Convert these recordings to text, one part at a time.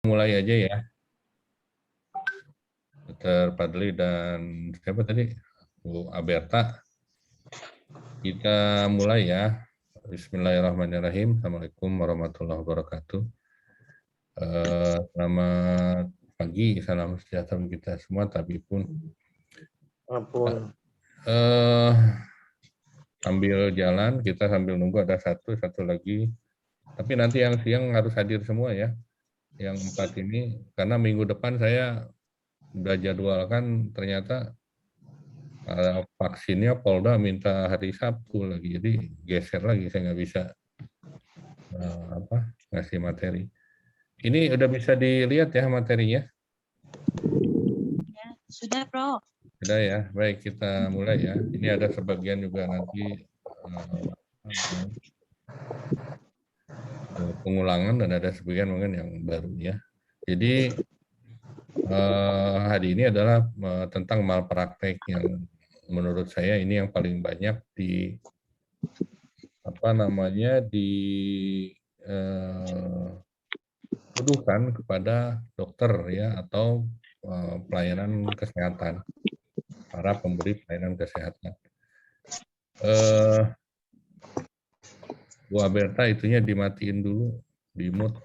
Mulai aja ya, Dr. Fadli dan siapa tadi? Bu Aberta. Kita mulai ya. Bismillahirrahmanirrahim. Assalamualaikum warahmatullahi wabarakatuh. Selamat pagi, salam sejahtera kita semua. Tapi pun sambil jalan, kita sambil nunggu ada satu lagi. Tapi nanti yang siang harus hadir semua ya. Yang 4 ini, karena minggu depan saya udah jadwalkan ternyata vaksinnya Polda minta hari Sabtu lagi, jadi geser lagi, saya nggak bisa ngasih materi. Ini udah bisa dilihat ya materinya? Ya, sudah, Prof. Sudah ya, baik kita mulai ya. Ini ada sebagian juga nanti pengulangan dan ada sebagian mungkin yang baru ya. Jadi hari ini adalah tentang malpraktek yang menurut saya ini yang paling banyak dituduhkan kepada dokter ya atau pelayanan kesehatan, para pemberi pelayanan kesehatan. Bu Aberta itunya dimatiin dulu, di mute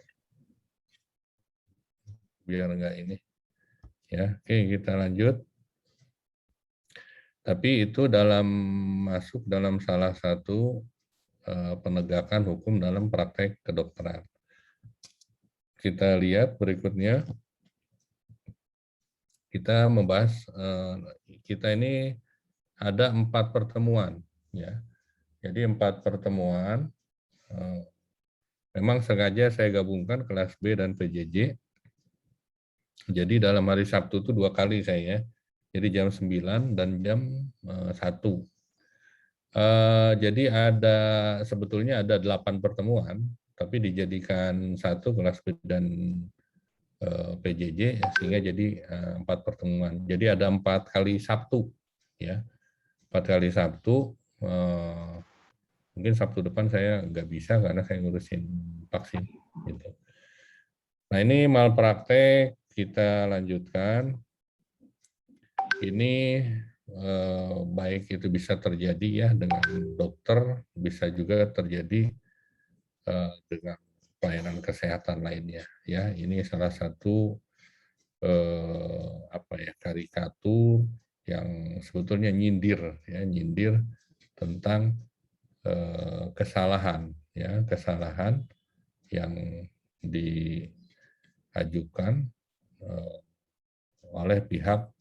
biar enggak ini. Ya, oke kita lanjut. Tapi itu masuk dalam salah satu penegakan hukum dalam praktek kedokteran. Kita lihat berikutnya, kita membahas, kita ini ada 4 pertemuan. Ya. Jadi 4 pertemuan, memang sengaja saya gabungkan kelas B dan PJJ. Jadi dalam hari Sabtu itu 2 kali saya, jadi jam 9 dan jam 1. Jadi sebetulnya ada 8 pertemuan, tapi dijadikan 1 kelas B dan PJJ sehingga jadi 4 pertemuan. Jadi ada 4 kali Sabtu, ya 4 kali Sabtu. Mungkin Sabtu depan saya nggak bisa karena saya ngurusin vaksin. Gitu. Nah ini malpraktek kita lanjutkan. Ini baik itu bisa terjadi ya dengan dokter, bisa juga terjadi dengan pelayanan kesehatan lainnya. Ya, ini salah satu karikatur yang sebetulnya nyindir tentang kesalahan yang diajukan oleh pihak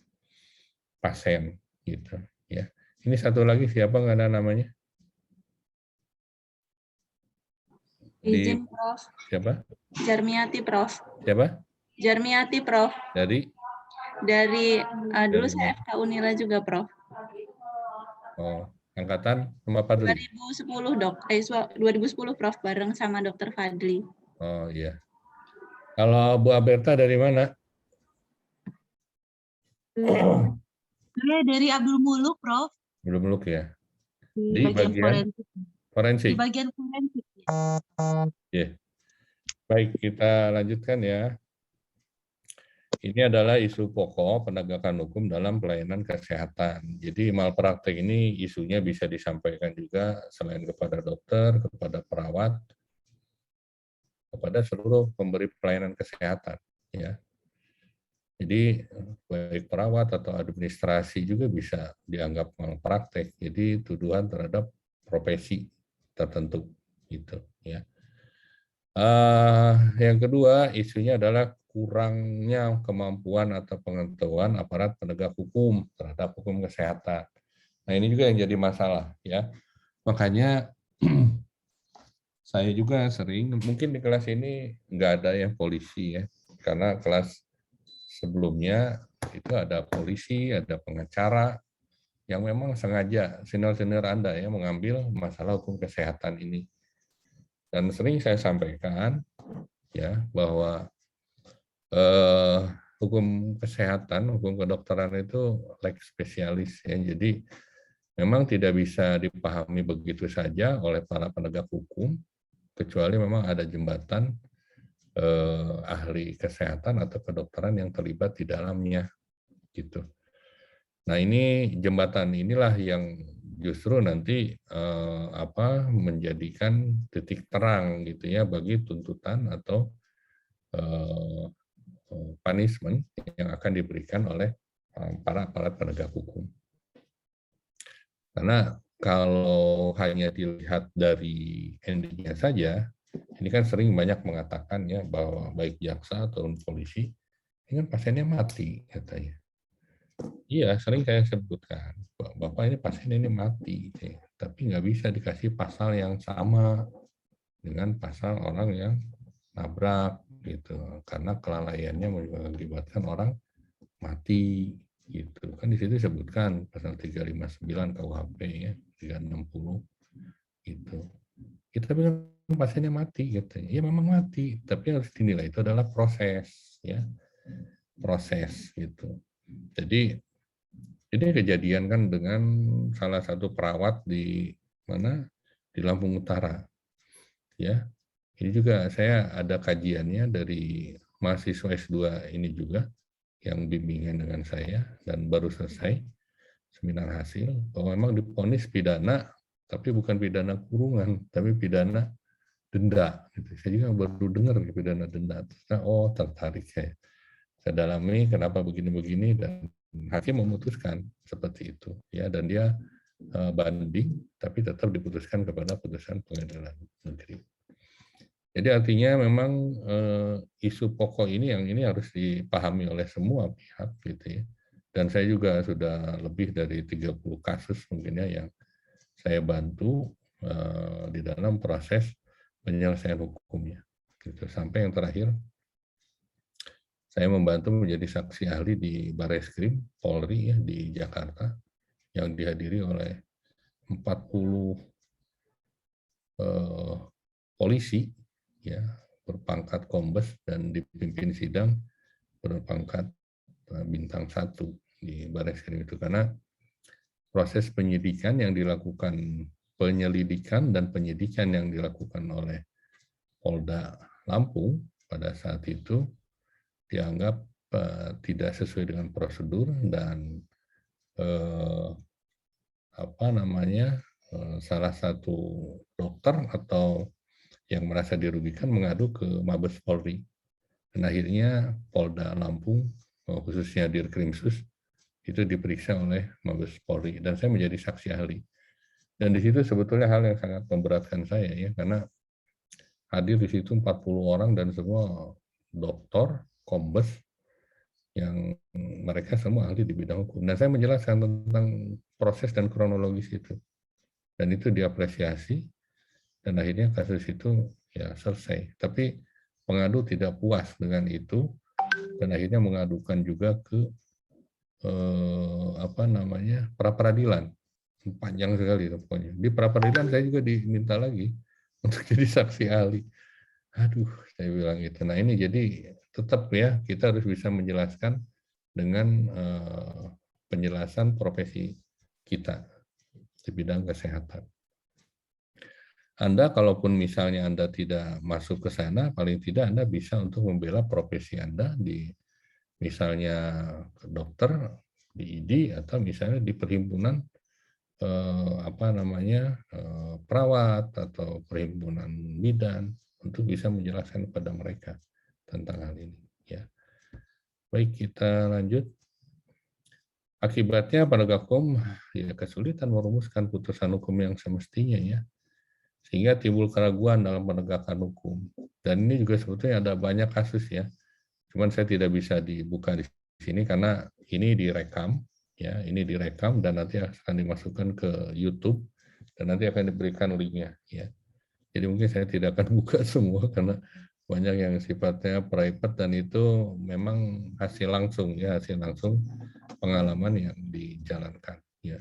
pasien gitu ya. Ini satu lagi siapa nggak ada namanya? Izin, Prof. Siapa? Jarmiati, Prof. Siapa? Jarmiati, Prof. Dari dulu saya FK Unila juga, Prof. Oh, angkatan sama Fadli? 2010, Dok. 2010, Prof, bareng sama Dr. Fadli. Oh iya. Kalau Bu Aberta dari mana? Saya dari Abdul Muluk, Prof. Abdul Muluk ya. Di bagian forensik. Di bagian forensik. Yeah. Baik, kita lanjutkan ya. Ini adalah isu pokok penegakan hukum dalam pelayanan kesehatan. Jadi malpraktek ini isunya bisa disampaikan juga selain kepada dokter, kepada perawat, kepada seluruh pemberi pelayanan kesehatan. Ya. Jadi baik perawat atau administrasi juga bisa dianggap malpraktek. Jadi tuduhan terhadap profesi tertentu, gitu. Ya. Yang kedua isunya adalah kurangnya kemampuan atau pengetahuan aparat penegak hukum terhadap hukum kesehatan. Nah ini juga yang jadi masalah ya. Makanya saya juga sering, mungkin di kelas ini nggak ada yang polisi ya, karena kelas sebelumnya itu ada polisi, ada pengacara yang memang sengaja senior-senior Anda ya mengambil masalah hukum kesehatan ini. Dan sering saya sampaikan ya bahwa hukum kesehatan, hukum kedokteran itu lex spesialis ya. Jadi memang tidak bisa dipahami begitu saja oleh para penegak hukum kecuali memang ada jembatan ahli kesehatan atau kedokteran yang terlibat di dalamnya gitu. Nah, ini jembatan inilah yang justru nanti menjadikan titik terang gitu ya bagi tuntutan atau punishment yang akan diberikan oleh para aparat penegak hukum. Karena kalau hanya dilihat dari endingnya saja, ini kan sering banyak mengatakan ya bahwa baik jaksa atau polisi, ini kan pasiennya mati katanya. Iya, sering saya sebutkan, Bapak ini pasien ini mati, gitu ya. Tapi nggak bisa dikasih pasal yang sama dengan pasal orang yang nabrak, gitu. Karena kelalaiannya mengakibatkan orang mati, gitu. Kan di situ disebutkan pasal 359 KUHP ya, 360, gitu. Kita bilang pasiennya mati, gitu. Ya memang mati, tapi harus dinilai itu adalah proses, ya, proses, gitu. Jadi ini kejadian kan dengan salah satu perawat di mana di Lampung Utara, ya. Ini juga saya ada kajiannya dari mahasiswa S2 ini juga yang bimbingan dengan saya dan baru selesai seminar hasil bahwa memang divonis pidana tapi bukan pidana kurungan tapi pidana denda. Gitu. Saya juga baru dengar pidana denda. Oh tertarik saya dalami kenapa begini-begini dan hakim memutuskan seperti itu ya dan dia banding tapi tetap diputuskan kepada putusan pengadilan negeri. Jadi artinya memang isu pokok ini yang ini harus dipahami oleh semua pihak gitu ya. Dan saya juga sudah lebih dari 30 kasus mungkin ya yang saya bantu di dalam proses penyelesaian hukumnya. Gitu. Sampai yang terakhir saya membantu menjadi saksi ahli di Barreskrim Polri ya, di Jakarta yang dihadiri oleh 40 polisi ya berpangkat kombes dan dipimpin sidang berpangkat bintang 1 di Barreskrim itu karena proses penyidikan yang dilakukan penyelidikan dan penyidikan yang dilakukan oleh Polda Lampung pada saat itu dianggap tidak sesuai dengan prosedur dan salah satu dokter atau yang merasa dirugikan mengadu ke Mabes Polri dan akhirnya Polda Lampung khususnya Dirkrimsus itu diperiksa oleh Mabes Polri dan saya menjadi saksi ahli dan di situ sebetulnya hal yang sangat memberatkan saya ya karena hadir di situ 40 orang dan semua dokter, kombes yang mereka semua ahli di bidang hukum. Dan saya menjelaskan tentang proses dan kronologis itu. Dan itu diapresiasi, dan akhirnya kasus itu ya selesai. Tapi pengadu tidak puas dengan itu, dan akhirnya mengadukan juga ke pra-peradilan. Panjang sekali pokoknya. Di pra-peradilan saya juga diminta lagi untuk jadi saksi ahli. Aduh, saya bilang gitu. Nah ini jadi tetap ya kita harus bisa menjelaskan dengan penjelasan profesi kita di bidang kesehatan. Anda kalaupun misalnya Anda tidak masuk ke sana, paling tidak Anda bisa untuk membela profesi Anda di misalnya ke dokter, di ID atau misalnya di perhimpunan perawat atau perhimpunan bidan untuk bisa menjelaskan kepada mereka tentang hal ini. Ya, baik kita lanjut. Akibatnya penegak hukum ya kesulitan merumuskan putusan hukum yang semestinya ya, sehingga timbul keraguan dalam penegakan hukum. Dan ini juga sebetulnya ada banyak kasus ya, cuman saya tidak bisa dibuka di sini karena ini direkam ya, ini direkam dan nanti akan dimasukkan ke YouTube dan nanti akan diberikan linknya ya. Jadi mungkin saya tidak akan buka semua karena banyak yang sifatnya private dan itu memang hasil langsung ya, hasil langsung pengalaman yang dijalankan ya.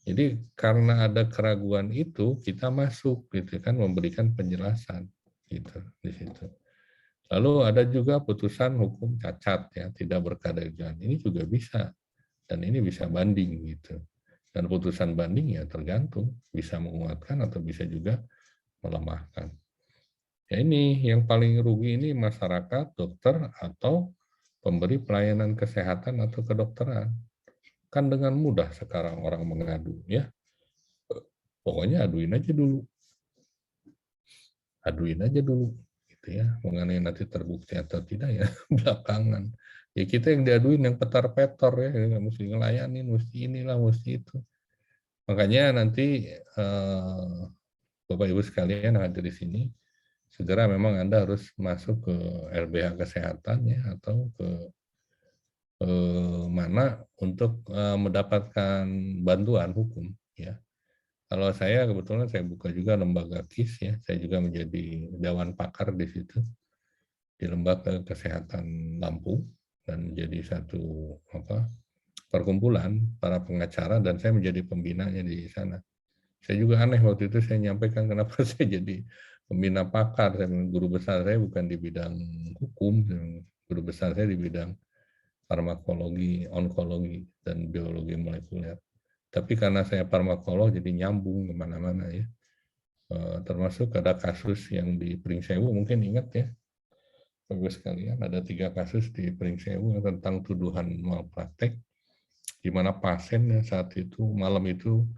Jadi karena ada keraguan itu kita masuk gitu kan memberikan penjelasan gitu di situ. Lalu ada juga putusan hukum cacat ya, tidak berkeadilan. Ini juga bisa dan ini bisa banding gitu. Dan putusan banding ya tergantung bisa menguatkan atau bisa juga melemahkan. Ya ini yang paling rugi ini masyarakat, dokter, atau pemberi pelayanan kesehatan atau kedokteran. Kan dengan mudah sekarang orang mengadu ya. Pokoknya aduin aja dulu gitu ya. Mengenai nanti terbukti atau tidak ya belakangan. Ya kita yang diaduin yang petar-petor ya, mesti ngelayanin, mesti inilah, mesti itu. Makanya nanti Bapak Ibu sekalian yang hadir di sini, segera memang Anda harus masuk ke LBH Kesehatan ya, atau ke mana untuk mendapatkan bantuan hukum ya. Kalau saya kebetulan saya buka juga lembaga KIS ya, saya juga menjadi dewan pakar di situ di Lembaga Kesehatan Lampung dan jadi satu perkumpulan para pengacara dan saya menjadi pembinanya di sana. Saya juga aneh waktu itu saya nyampaikan kenapa saya jadi pembina pakar. Guru besar saya bukan di bidang hukum, guru besar saya di bidang farmakologi, onkologi, dan biologi molekuler. Tapi karena saya farmakolog jadi nyambung kemana-mana ya. Termasuk ada kasus yang di Pringsewu, mungkin ingat ya, Bapak sekalian, ada 3 kasus di Pringsewu tentang tuduhan malpraktek, di mana pasien yang saat itu, malam itu,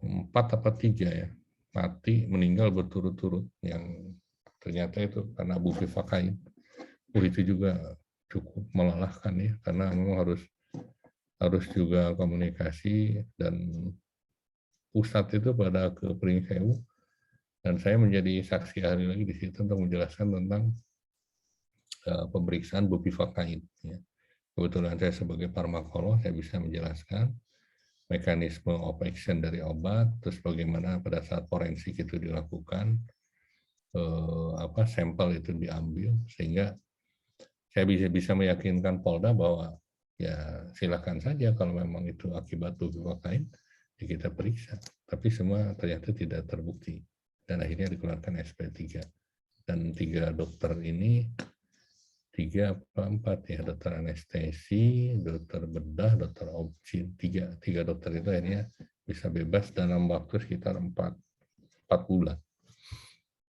4 atau 3 ya, mati, meninggal berturut-turut, yang ternyata itu karena bufivakain. Itu juga cukup melelahkan ya, karena memang harus juga komunikasi dan pusat itu pada ke Pringsewu, dan saya menjadi saksi ahli lagi di situ untuk menjelaskan tentang pemeriksaan bufivakain. Ya. Kebetulan saya sebagai farmakolog, saya bisa menjelaskan mekanisme of action dari obat, terus bagaimana pada saat forensik itu dilakukan, sampel itu diambil, sehingga saya bisa meyakinkan Polda bahwa ya silakan saja kalau memang itu akibat bufivakain, ya kita periksa. Tapi semua ternyata tidak terbukti. Dan akhirnya dikeluarkan SP3. Dan 3 dokter ini, 3 apa 4 ya, dokter anestesi, dokter bedah, dokter opsi, 3 dokter itu akhirnya bisa bebas dalam waktu sekitar 4 bulan.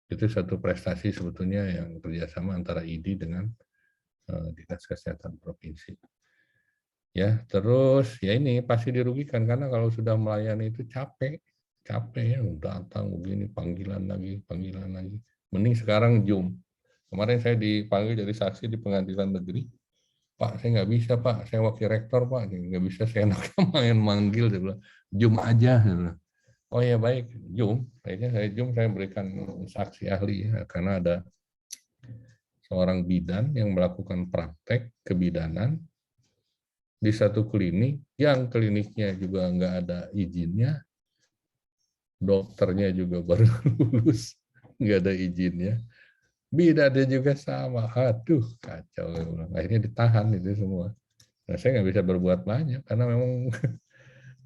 Itu satu prestasi sebetulnya yang kerjasama antara ID dengan Dinas Kesehatan Provinsi. Ya, terus ya ini pasti dirugikan karena kalau sudah melayani itu capek ya, datang begini panggilan lagi. Mending sekarang Zoom. Kemarin saya dipanggil jadi saksi di pengadilan negeri. Pak, saya nggak bisa Pak, saya wakil rektor Pak, nggak bisa saya enaknya main manggil, dia bilang Zoom aja. Oh ya baik, Zoom. Akhirnya saya Zoom, saya berikan saksi ahli ya, karena ada seorang bidan yang melakukan praktek kebidanan di satu klinik yang kliniknya juga nggak ada izinnya, dokternya juga baru lulus, nggak ada izinnya, bidannya juga sama, aduh kacau. Akhirnya ditahan itu semua. Nah saya nggak bisa berbuat banyak karena memang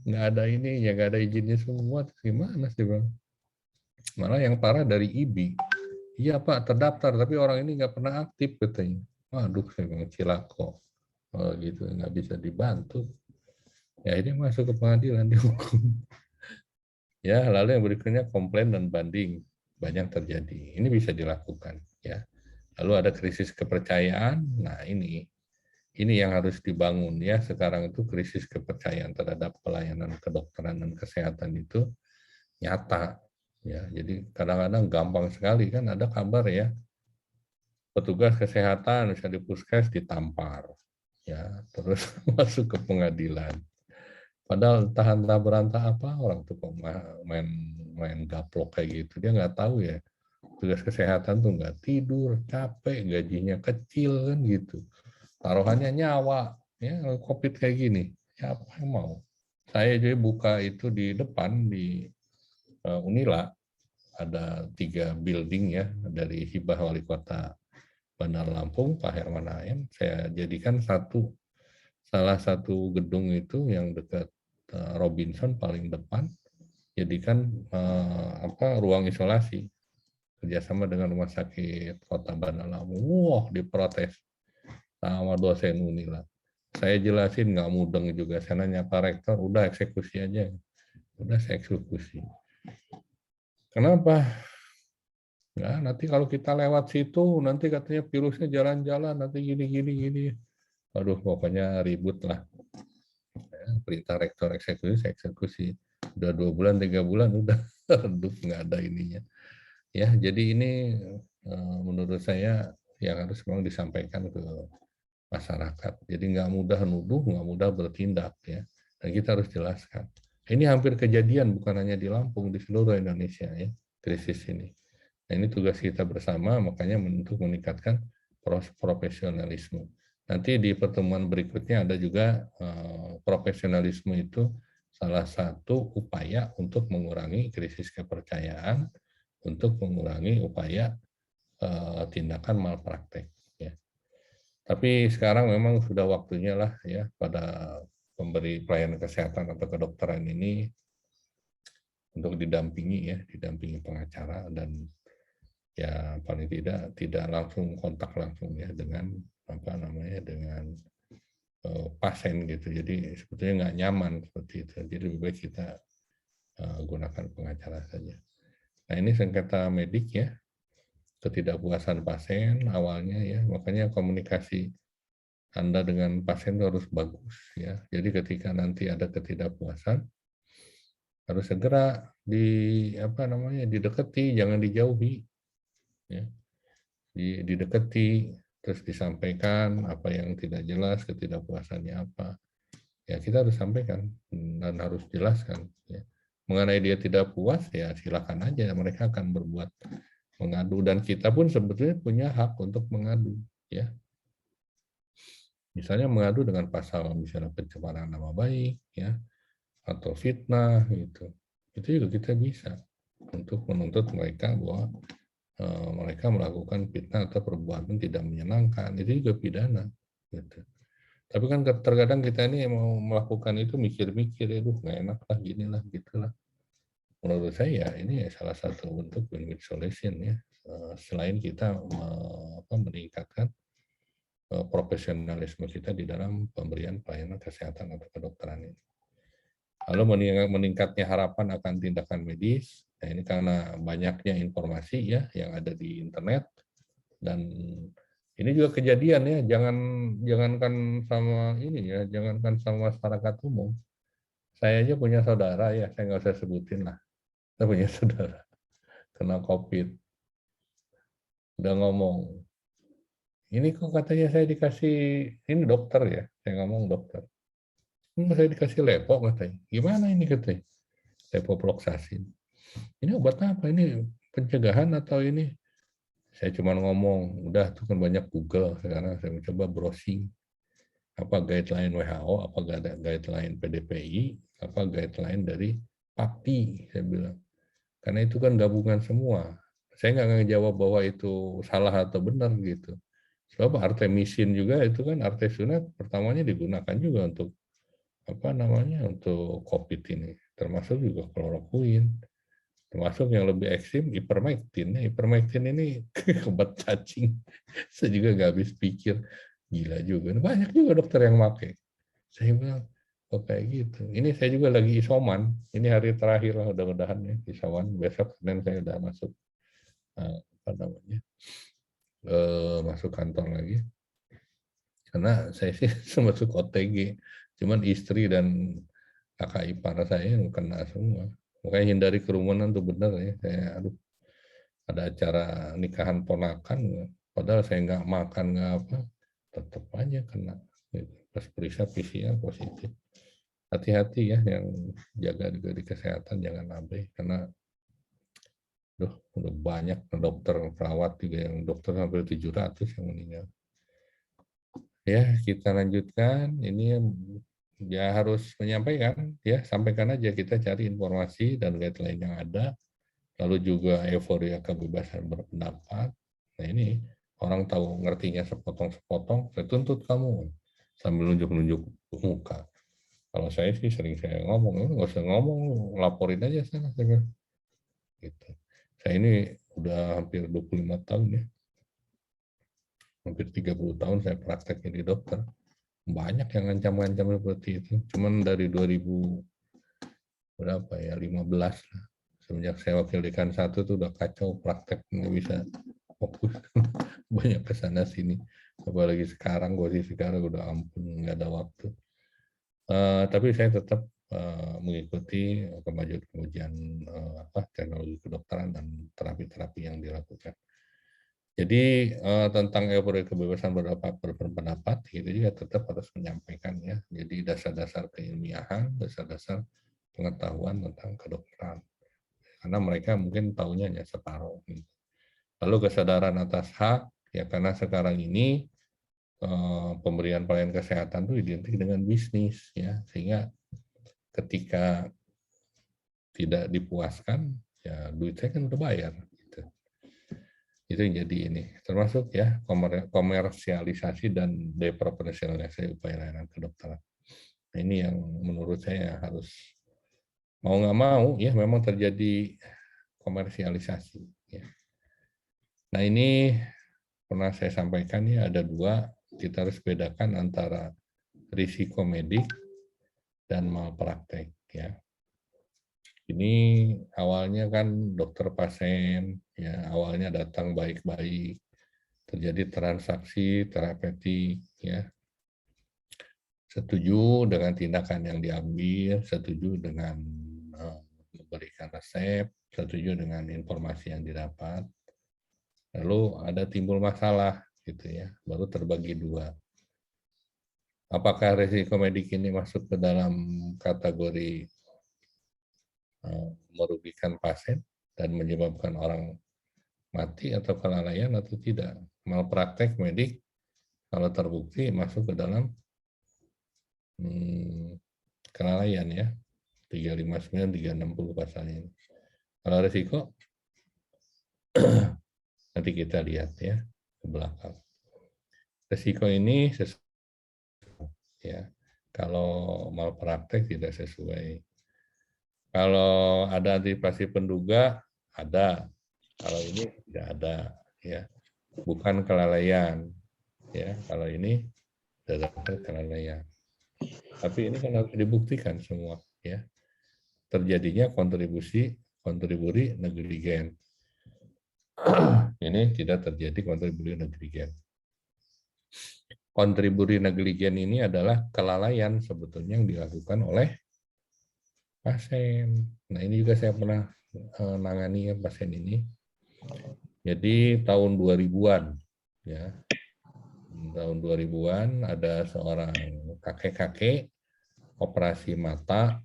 nggak ada ini, ya nggak ada izinnya semua. Gimana sih bang? Malah yang parah dari IBI, iya Pak terdaftar tapi orang ini nggak pernah aktif katanya. Waduh saya bilang cilako. Oh, gitu nggak bisa dibantu. Ya ini masuk ke pengadilan dihukum. Ya lalu yang berikutnya komplain dan banding banyak terjadi. Ini bisa dilakukan ya. Lalu ada krisis kepercayaan. Nah ini yang harus dibangun ya. Sekarang itu krisis kepercayaan terhadap pelayanan kedokteran dan kesehatan itu nyata ya. Jadi kadang-kadang gampang sekali kan ada kabar ya, petugas kesehatan misalnya di puskes ditampar ya, terus masuk ke pengadilan. Padahal entah berantah apa orang tuh kok main gaplok kayak gitu, dia nggak tahu ya tugas kesehatan tuh nggak tidur, capek, gajinya kecil kan gitu, taruhannya nyawa ya. COVID kayak gini ya apa yang mau. Saya jadi buka itu di depan di Unila, ada 3 building ya dari hibah wali kota Bandar Lampung Pak Herman Haim. Saya jadikan salah satu gedung itu yang dekat Robinson paling depan, jadikan ruang isolasi kerjasama dengan Rumah Sakit Kota Bandar Lampung. Wah, diprotes sama dosen Unila. Saya jelasin nggak mudeng juga. Saya nanya Pak Rektor, udah eksekusi aja. Udah saya eksekusi. Kenapa? Nah, nanti kalau kita lewat situ, nanti katanya virusnya jalan-jalan, nanti gini. Aduh, pokoknya ribut lah. Perintah rektor eksekusi, saya eksekusi. Udah 2 bulan, 3 bulan, udah redup, nggak ada ininya. Ya, jadi ini menurut saya yang harus memang disampaikan ke masyarakat. Jadi nggak mudah nuduh, nggak mudah bertindak ya. Dan kita harus jelaskan. Ini hampir kejadian bukan hanya di Lampung, di seluruh Indonesia ya, krisis ini. Nah, ini tugas kita bersama, makanya untuk meningkatkan profesionalisme. Nanti di pertemuan berikutnya ada juga profesionalisme itu salah satu upaya untuk mengurangi krisis kepercayaan, untuk mengurangi upaya tindakan malpraktek. Ya. Tapi sekarang memang sudah waktunya lah ya pada pemberi pelayanan kesehatan atau kedokteran ini untuk didampingi pengacara dan ya paling tidak langsung kontak langsung ya dengan dengan pasien gitu. Jadi sebetulnya nggak nyaman seperti itu. Jadi lebih baik kita gunakan pengacara saja. Nah ini sengketa medik ya, ketidakpuasan pasien awalnya ya, makanya komunikasi Anda dengan pasien harus bagus ya. Jadi ketika nanti ada ketidakpuasan harus segera didekati, jangan dijauhi ya. Didekati terus disampaikan apa yang tidak jelas, ketidakpuasannya apa. Ya kita harus sampaikan dan harus jelaskan ya. Mengenai dia tidak puas ya silakan aja, mereka akan berbuat mengadu dan kita pun sebetulnya punya hak untuk mengadu ya. Misalnya mengadu dengan pasal misalnya pencemaran nama baik ya atau fitnah gitu. Itu juga kita bisa untuk menuntut mereka bahwa mereka melakukan fitnah atau perbuatan tidak menyenangkan, itu juga pidana. Gitu. Tapi kan terkadang kita ini mau melakukan itu mikir-mikir, nggak enak lah, gini lah, gitulah. Menurut saya ini salah satu bentuk win-win solution ya. Selain kita meningkatkan profesionalisme kita di dalam pemberian pelayanan kesehatan atau kedokteran ini. Lalu meningkatnya harapan akan tindakan medis. Nah, ini karena banyaknya informasi ya yang ada di internet dan ini juga kejadian ya, jangankan sama ini ya, jangankan sama masyarakat umum. Saya aja punya saudara ya, saya nggak usah sebutin lah. Saya punya saudara kena COVID. Udah ngomong, ini kok katanya saya dikasih, ini dokter ya, saya ngomong dokter. Saya dikasih lepo katanya. Gimana ini katanya? Levofloxacin. Ini obat apa? Ini pencegahan atau ini? Saya cuma ngomong, udah tuh kan banyak Google sekarang, saya mencoba browsing apa guideline WHO, apa guideline PDPI, apa guideline dari PAPI, saya bilang. Karena itu kan gabungan semua. Saya nggak ngejawab bahwa itu salah atau benar gitu. Sebab artemisin juga itu kan artesunat pertamanya digunakan juga untuk untuk COVID ini, termasuk juga kloroquine. Termasuk yang lebih ekstrim ivermectin. Ivermectin ini obat cacing. Saya juga nggak habis pikir. Gila juga. Banyak juga dokter yang pakai. Saya bilang, kok kayak gitu. Ini saya juga lagi isoman. Ini hari terakhir lah mudah-mudahan ya isoman. Besok Senin saya udah masuk masuk kantor lagi. Karena saya sih masuk OTG. Cuman istri dan kakak ipar saya yang kena semua. Makanya hindari kerumunan tuh benar ya. Saya ada acara nikahan ponakan, padahal saya nggak makan nggak apa, tetap aja kena. Pas periksa PCR positif. Hati-hati ya yang jaga juga di kesehatan, jangan abai karena udah banyak dokter perawat juga yang dokter hampir 700 yang meninggal. Ya kita lanjutkan. Ini ya harus menyampaikan ya, sampaikan aja, kita cari informasi dan guideline yang ada. Lalu juga euforia kebebasan berpendapat. Nah ini orang tahu ngertinya sepotong-sepotong, saya tuntut kamu sambil nunjuk-nunjuk muka. Kalau saya sih sering saya ngomong, nggak usah ngomong, laporin aja sana. Gitu. Saya ini udah hampir 25 tahun ya. Hampir 30 tahun saya praktek jadi dokter. Banyak yang ngancam-ngancam seperti itu. Cuman dari 2000 berapa ya, 15 lah. Semenjak saya wakil dekan 1 tuh udah kacau, praktek nggak bisa fokus. Banyak kesana sini. Apalagi sekarang, kondisi sekarang udah ampun, nggak ada waktu. Tapi saya tetap mengikuti kemajuan teknologi kedokteran dan terapi-terapi yang dilakukan. Jadi tentang euforia kebebasan berpendapat itu juga tetap harus menyampaikan ya. Jadi dasar-dasar keilmiahan, dasar-dasar pengetahuan tentang kedokteran. Karena mereka mungkin tahunya hanya separuh. Gitu. Lalu kesadaran atas hak ya, karena sekarang ini pemberian pelayanan kesehatan itu identik dengan bisnis ya, sehingga ketika tidak dipuaskan ya duit saya kan udah bayar gitu. Itu yang jadi ini termasuk ya komersialisasi dan deprofesionalisasi upaya layanan kedokteran. Nah, ini yang menurut saya harus mau nggak mau ya memang terjadi komersialisasi ya. Nah, ini pernah saya sampaikan ya, ada 2, kita harus bedakan antara risiko medik dan malpraktek ya. Ini awalnya kan dokter pasien ya, awalnya datang baik-baik, terjadi transaksi terapeutik ya. Setuju dengan tindakan yang diambil, setuju dengan memberikan resep, setuju dengan informasi yang didapat. Lalu ada timbul masalah gitu ya, baru terbagi 2. Apakah risiko medik ini masuk ke dalam kategori merugikan pasien dan menyebabkan orang mati atau kelalaian atau tidak? Malpraktek medik kalau terbukti masuk ke dalam kelalaian ya, 359, 360 pasalnya ini. Kalau risiko nanti kita lihat ya ke belakang. Risiko ini ya, kalau malpraktek tidak sesuai. Kalau ada antisipasi penduga ada, kalau ini tidak ada ya, bukan kelalaian ya, kalau ini dasar kelalaian. Tapi ini kan harus dibuktikan semua ya, terjadinya kontribusi negligen. Ini tidak terjadi kontribusi negligen. Kontribusi negligen ini adalah kelalaian sebetulnya yang dilakukan oleh pasien. Nah, ini juga saya pernah nangani ya pasien ini. Jadi tahun 2000-an ya. Tahun 2000-an ada seorang kakek-kakek operasi mata.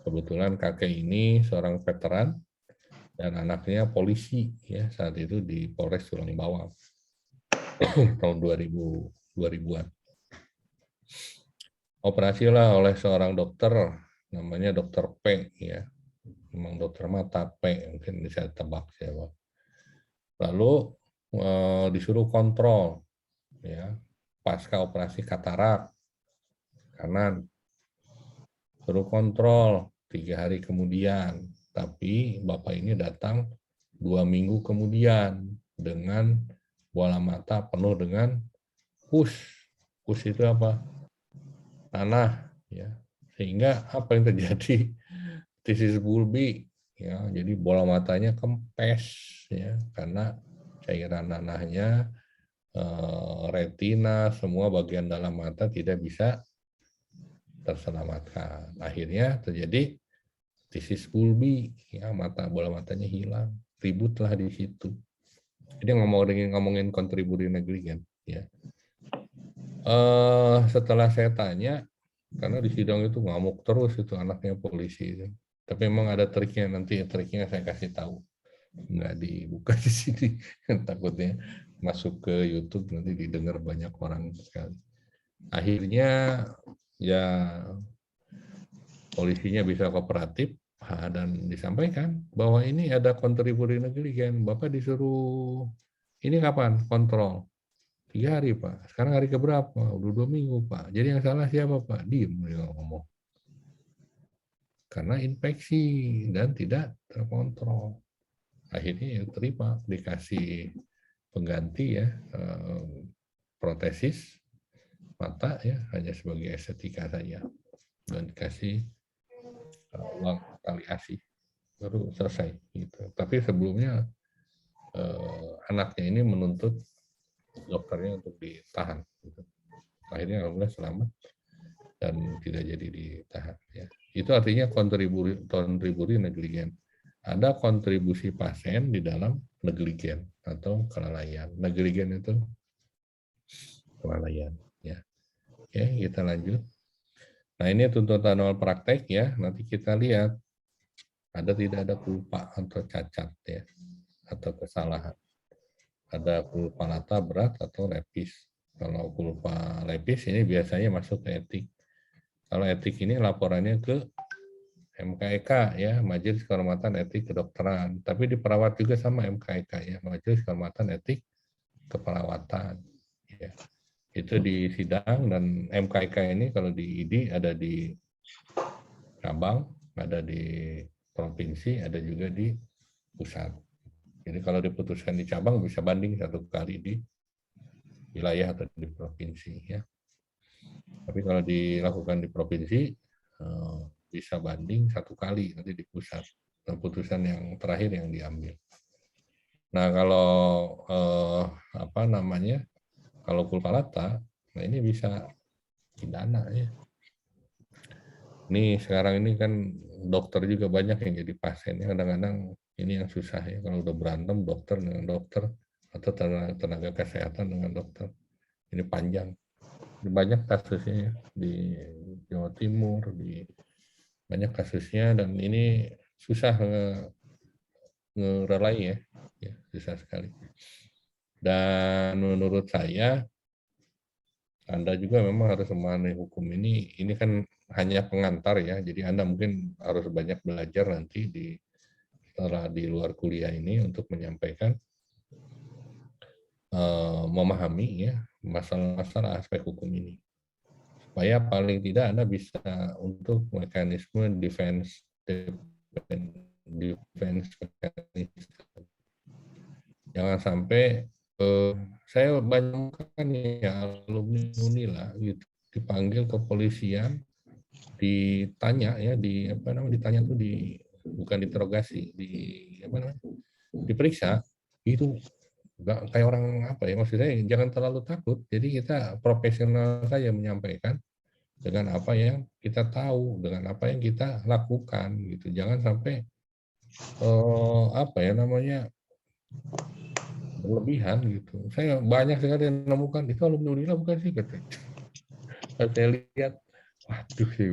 Kebetulan kakek ini seorang veteran dan anaknya polisi ya, saat itu di Polres Tulang Bawang. Tahun 2000-an. Operasilah oleh seorang dokter namanya Dokter P ya. Memang dokter mata P, mungkin bisa tebak siapa. Lalu disuruh kontrol ya pasca operasi katarak kanan, suruh kontrol 3 hari kemudian, tapi bapak ini datang 2 minggu kemudian dengan bola mata penuh dengan pus. Pus itu apa? Tanah ya, sehingga apa yang terjadi? Tisis bulbi ya, jadi bola matanya kempes ya, karena cairan nanahnya, retina, semua bagian dalam mata tidak bisa terselamatkan. Akhirnya terjadi tisis bulbi ya, bola matanya hilang, ributlah di situ. Jadi ngomongin kontribusi negligen ya. Setelah saya tanya, karena di sidang itu ngamuk terus itu anaknya polisi itu. Tapi memang ada triknya, nanti triknya saya kasih tahu. Nggak dibuka di sini, takutnya masuk ke YouTube nanti didengar banyak orang sekali. Akhirnya ya polisinya bisa kooperatif dan disampaikan bahwa ini ada kontribusi negligen. Bapak disuruh ini kapan kontrol? 3 hari Pak. Sekarang hari keberapa? Udah 2 minggu Pak. Jadi yang salah siapa Pak? Diem dia ngomong. Karena infeksi dan tidak terkontrol. Akhirnya ya terima, dikasih pengganti ya, protesis mata ya, hanya sebagai estetika saja. Dan dikasih uang tali ASI. baru selesai gitu. Tapi sebelumnya anaknya ini menuntut dokternya untuk ditahan gitu. Akhirnya alhamdulillah selamat dan tidak jadi ditahan ya. Itu artinya kontribusi negligen. Ada kontribusi pasien di dalam negligen atau kelalaian. Negligen itu kelalaian ya. Oke, kita lanjut. Nah, ini tuntutan awal praktek ya. Nanti kita lihat ada tidak ada culpa atau cacat ya atau kesalahan. Ada culpa lata berat atau lepis. Kalau culpa lepis ini biasanya masuk ke etik. Kalau etik ini laporannya ke MKEK ya, Majelis Kehormatan Etik Kedokteran. Tapi di perawat juga sama MKEK ya, Majelis Kehormatan Etik Keperawatan. Ya. Itu di sidang dan MKEK ini kalau di ID ada di cabang, ada di provinsi, ada juga di pusat. Jadi kalau diputuskan di cabang bisa banding 1 kali di wilayah atau di provinsi ya. Tapi kalau dilakukan di provinsi bisa banding 1 kali nanti di pusat. Keputusan yang terakhir yang diambil. Nah kalau apa namanya, kalau culpa lata, nah ini bisa pidana ya. Ini sekarang ini kan dokter juga banyak yang jadi pasien ya, kadang-kadang ini yang susah ya kalau udah berantem dokter dengan dokter atau tenaga kesehatan dengan dokter. Ini panjang. Banyak kasusnya ya, di Jawa Timur, di banyak kasusnya dan ini susah ngerelai ya, susah sekali. Dan menurut saya Anda juga memang harus memahami hukum ini kan hanya pengantar ya, jadi Anda mungkin harus banyak belajar nanti setelah di luar kuliah ini untuk menyampaikan, memahami ya masalah-masalah aspek hukum ini. Supaya paling tidak Anda bisa untuk mekanisme defense mechanism. Jangan sampai saya banyak kan ya alumni Unila gitu dipanggil ke polisian, ditanya ya ditanya tuh bukan interogasi, diperiksa itu nggak kayak orang apa ya, maksudnya jangan terlalu takut. Jadi kita profesional saja menyampaikan dengan apa yang kita tahu, dengan apa yang kita lakukan gitu. Jangan sampai berlebihan gitu. Saya banyak sekali yang menemukan itu alumni Unila bukan sih katanya. Saya lihat, waduh sih,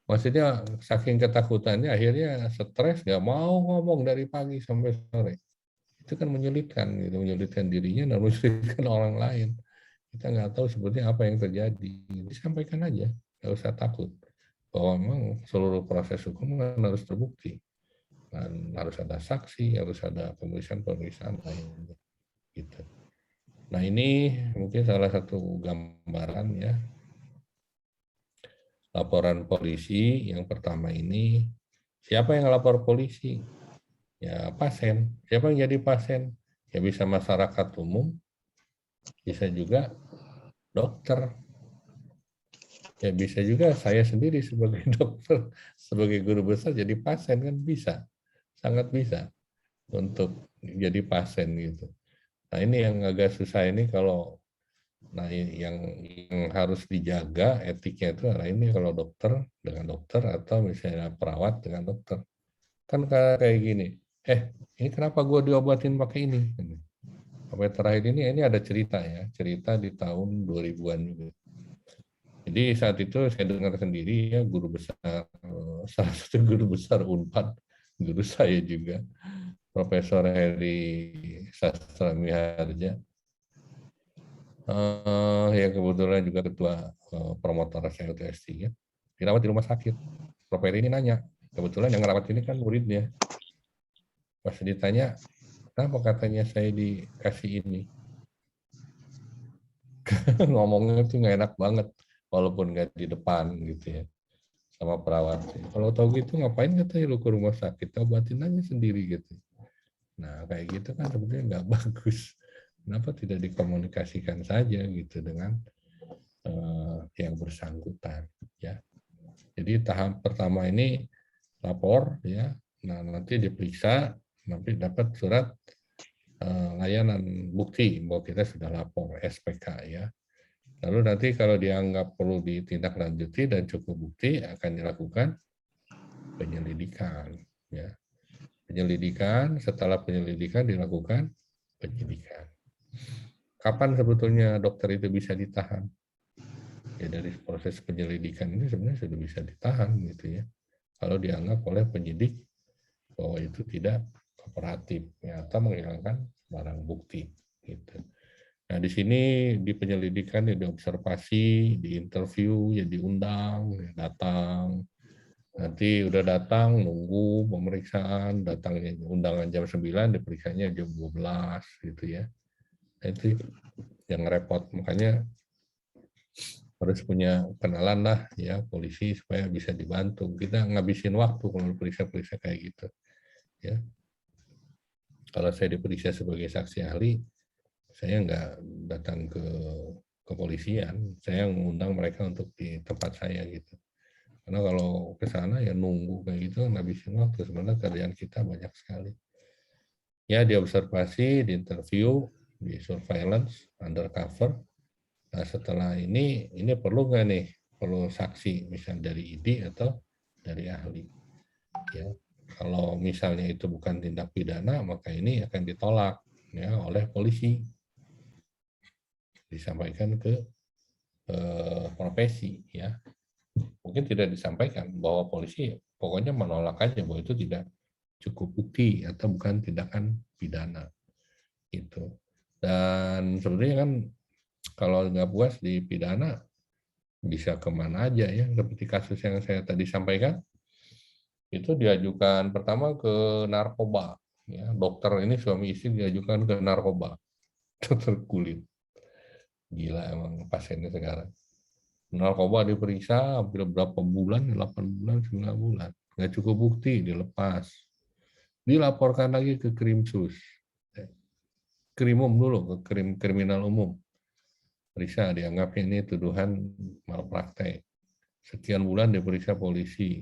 maksudnya saking ketakutannya akhirnya stres, nggak mau ngomong dari pagi sampai sore. Itu kan menyulitkan gitu, menyulitkan dirinya dan menyulitkan orang lain. Kita nggak tahu sebetulnya apa yang terjadi. Disampaikan aja, nggak usah takut. Bahwa memang seluruh proses hukum kan harus terbukti. Dan harus ada saksi, harus ada pemeriksaan lainnya. Gitu. Nah ini mungkin salah satu gambaran ya. Laporan polisi yang pertama ini, siapa yang lapor polisi? Ya pasien. Siapa yang jadi pasien? Ya bisa masyarakat umum, bisa juga dokter. Ya bisa juga saya sendiri sebagai dokter, sebagai guru besar jadi pasien kan bisa. Sangat bisa untuk jadi pasien gitu. Nah ini yang agak susah ini kalau, nah yang harus dijaga etiknya itu adalah ini kalau dokter dengan dokter atau misalnya perawat dengan dokter. Kan kayak gini, ini kenapa gue diobatin pakai ini? Sampai terakhir ini ada cerita ya, cerita di tahun 2000-an juga. Jadi saat itu saya dengar sendiri ya guru besar, salah satu guru besar Unpad, guru saya juga, Profesor Heri Sastra Miharja, yang kebetulan juga ketua promotor SLTST ya, dirawat di rumah sakit. Prof. Heri ini nanya, kebetulan yang merawat ini kan muridnya. Pas ditanya, kenapa katanya saya dikasih ini? Ngomongnya tuh nggak enak banget, walaupun nggak di depan gitu ya, sama perawat. Kalau tahu gitu ngapain katanya lu ke rumah sakit, obatin aja sendiri gitu. Nah kayak gitu kan sebetulnya nggak bagus. Kenapa tidak dikomunikasikan saja gitu dengan yang bersangkutan ya. Jadi tahap pertama ini lapor ya, Nah, nanti diperiksa, nanti dapat surat layanan bukti bahwa kita sudah lapor, SPK ya. Lalu nanti kalau dianggap perlu ditindaklanjuti dan cukup bukti, akan dilakukan penyelidikan. Ya. Penyelidikan, setelah penyelidikan dilakukan penyidikan. Kapan sebetulnya dokter itu bisa ditahan? Ya dari proses penyelidikan ini sebenarnya sudah bisa ditahan gitu ya. Kalau dianggap oleh penyidik bahwa itu tidak kooperatif ya, atau menghilangkan barang bukti gitu. Nah, di sini di penyelidikan, ya diobservasi, diinterview, ya diundang, ya datang. Nanti udah datang, nunggu pemeriksaan, datangnya undangan jam 9, diperiksanya jam 12 gitu ya. Nah, itu yang repot, makanya harus punya kenalan lah ya polisi supaya bisa dibantu. Kita ngabisin waktu kalau periksa-periksa kayak gitu ya. Kalau saya diperiksa sebagai saksi ahli, saya nggak datang ke kepolisian, saya mengundang mereka untuk di tempat saya gitu. Karena kalau ke sana ya nunggu kayak gitu, ngabisin waktu. Sebenarnya kerjaan kita banyak sekali. Ya diobservasi, diinterview, di surveillance, undercover. Nah setelah ini perlu nggak nih? Perlu saksi, misalnya dari ID atau dari ahli. Ya, kalau misalnya itu bukan tindak pidana, maka ini akan ditolak ya oleh polisi. Disampaikan ke profesi ya. Mungkin tidak disampaikan bahwa polisi pokoknya menolak aja bahwa itu tidak cukup bukti atau bukan tindakan pidana itu. Dan sebenarnya kan kalau nggak puas di pidana bisa kemana aja ya, seperti kasus yang saya tadi sampaikan itu diajukan pertama ke narkoba ya, dokter ini suami istri diajukan ke narkoba, dokter kulit, gila emang pasiennya sekarang. Narkoba diperiksa hampir berapa bulan, 8 bulan, 9 bulan. Nggak cukup bukti, dilepas. Dilaporkan lagi ke Krimsus. Krimum dulu, ke kriminal umum. Periksa, dianggap ini tuduhan malpraktek. Sekian bulan diperiksa polisi,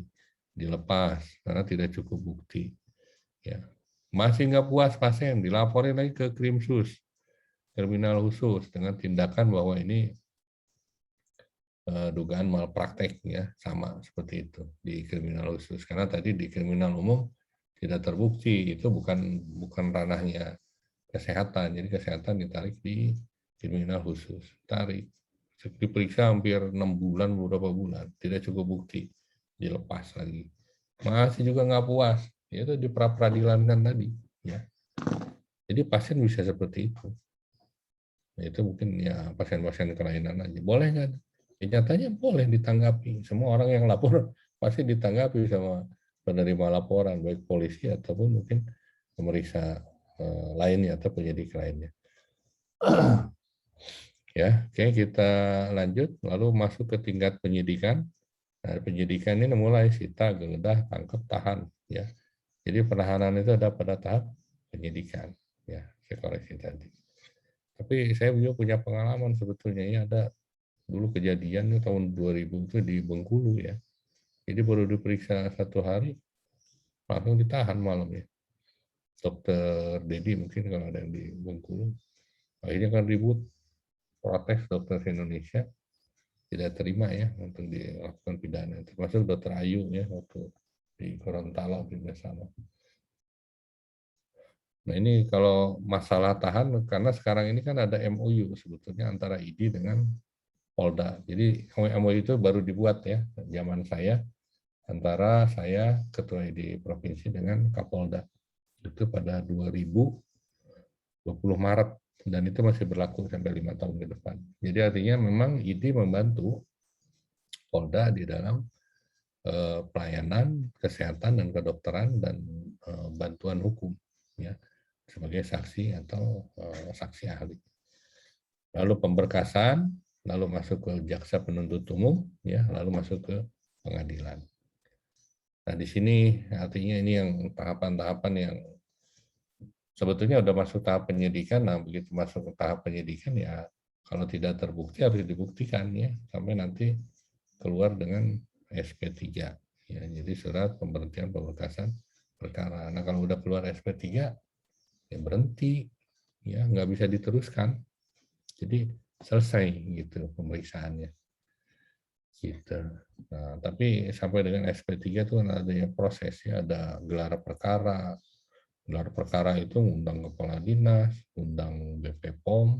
dilepas karena tidak cukup bukti. Ya. Masih nggak puas pasien, dilaporin lagi ke Krimsus, kriminal khusus, dengan tindakan bahwa ini dugaan malpraktek ya, sama seperti itu di kriminal khusus, karena tadi di kriminal umum tidak terbukti, itu bukan ranahnya kesehatan, jadi kesehatan ditarik di kriminal khusus, tarik diperiksa hampir 6 bulan, beberapa bulan, tidak cukup bukti, dilepas lagi, masih juga nggak puas, itu di pra-peradilan kan tadi ya. Jadi pasien bisa seperti itu. Nah, itu mungkin ya pasien-pasien kelainan aja, boleh nggak? Ya, nyatanya boleh ditanggapi. Semua orang yang lapor pasti ditanggapi sama penerima laporan, baik polisi ataupun mungkin pemeriksa lainnya atau penyidik lainnya. Ya, oke, kita lanjut lalu masuk ke tingkat penyidikan. Nah, penyidikan ini mulai sita, geledah, tangkap, tahan. Ya, jadi penahanan itu ada pada tahap penyidikan. Ya, saya koreksi tadi. Tapi saya juga punya pengalaman sebetulnya ya, ada dulu kejadian tahun 2000 itu di Bengkulu ya. Jadi baru diperiksa 1 hari, langsung ditahan malam ya. Dokter Dedi mungkin kalau ada yang di Bengkulu. Akhirnya kan ribut, protes dokter Indonesia, tidak terima ya untuk dilakukan pidana. Termasuk dokter Ayu ya, waktu di Gorontalo juga sama. Nah ini kalau masalah tahan, karena sekarang ini kan ada MOU sebetulnya antara ID dengan Polda. Jadi MOU itu baru dibuat ya, zaman saya, antara saya ketua ID provinsi dengan Kapolda. Itu pada 2020 Maret, dan itu masih berlaku sampai 5 tahun ke depan. Jadi artinya memang ID membantu Polda di dalam pelayanan kesehatan dan kedokteran dan bantuan hukum ya, sebagai saksi atau saksi ahli. Lalu pemberkasan, lalu masuk ke jaksa penuntut umum ya, lalu masuk ke pengadilan. Nah, di sini artinya ini yang tahapan-tahapan yang sebetulnya udah masuk tahap penyidikan. Nah, begitu masuk ke tahap penyidikan ya, kalau tidak terbukti harus dibuktikan ya, sampai nanti keluar dengan SP3 ya, jadi surat pemberhentian pemberkasan perkara. Nah kalau udah keluar SP3 ya berhenti, ya nggak bisa diteruskan. Jadi selesai gitu pemeriksaannya. Gitu. Nah, tapi sampai dengan SP3 itu kan adanya proses ya, ada gelar perkara. Gelar perkara itu undang kepala dinas, undang BP POM,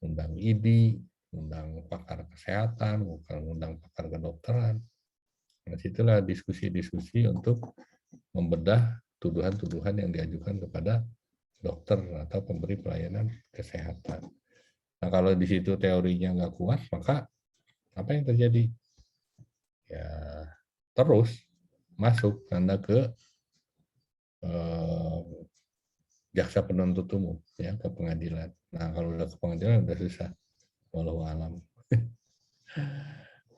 undang ID, undang pakar kesehatan, bukan undang pakar kedokteran. Nah, situlah diskusi-diskusi untuk membedah tuduhan-tuduhan yang diajukan kepada dokter atau pemberi pelayanan kesehatan. Nah, kalau di situ teorinya nggak kuat, maka apa yang terjadi? Ya, terus masuk Anda ke jaksa penuntut umum, ya, ke pengadilan. Nah, kalau udah ke pengadilan udah susah. Walau alam.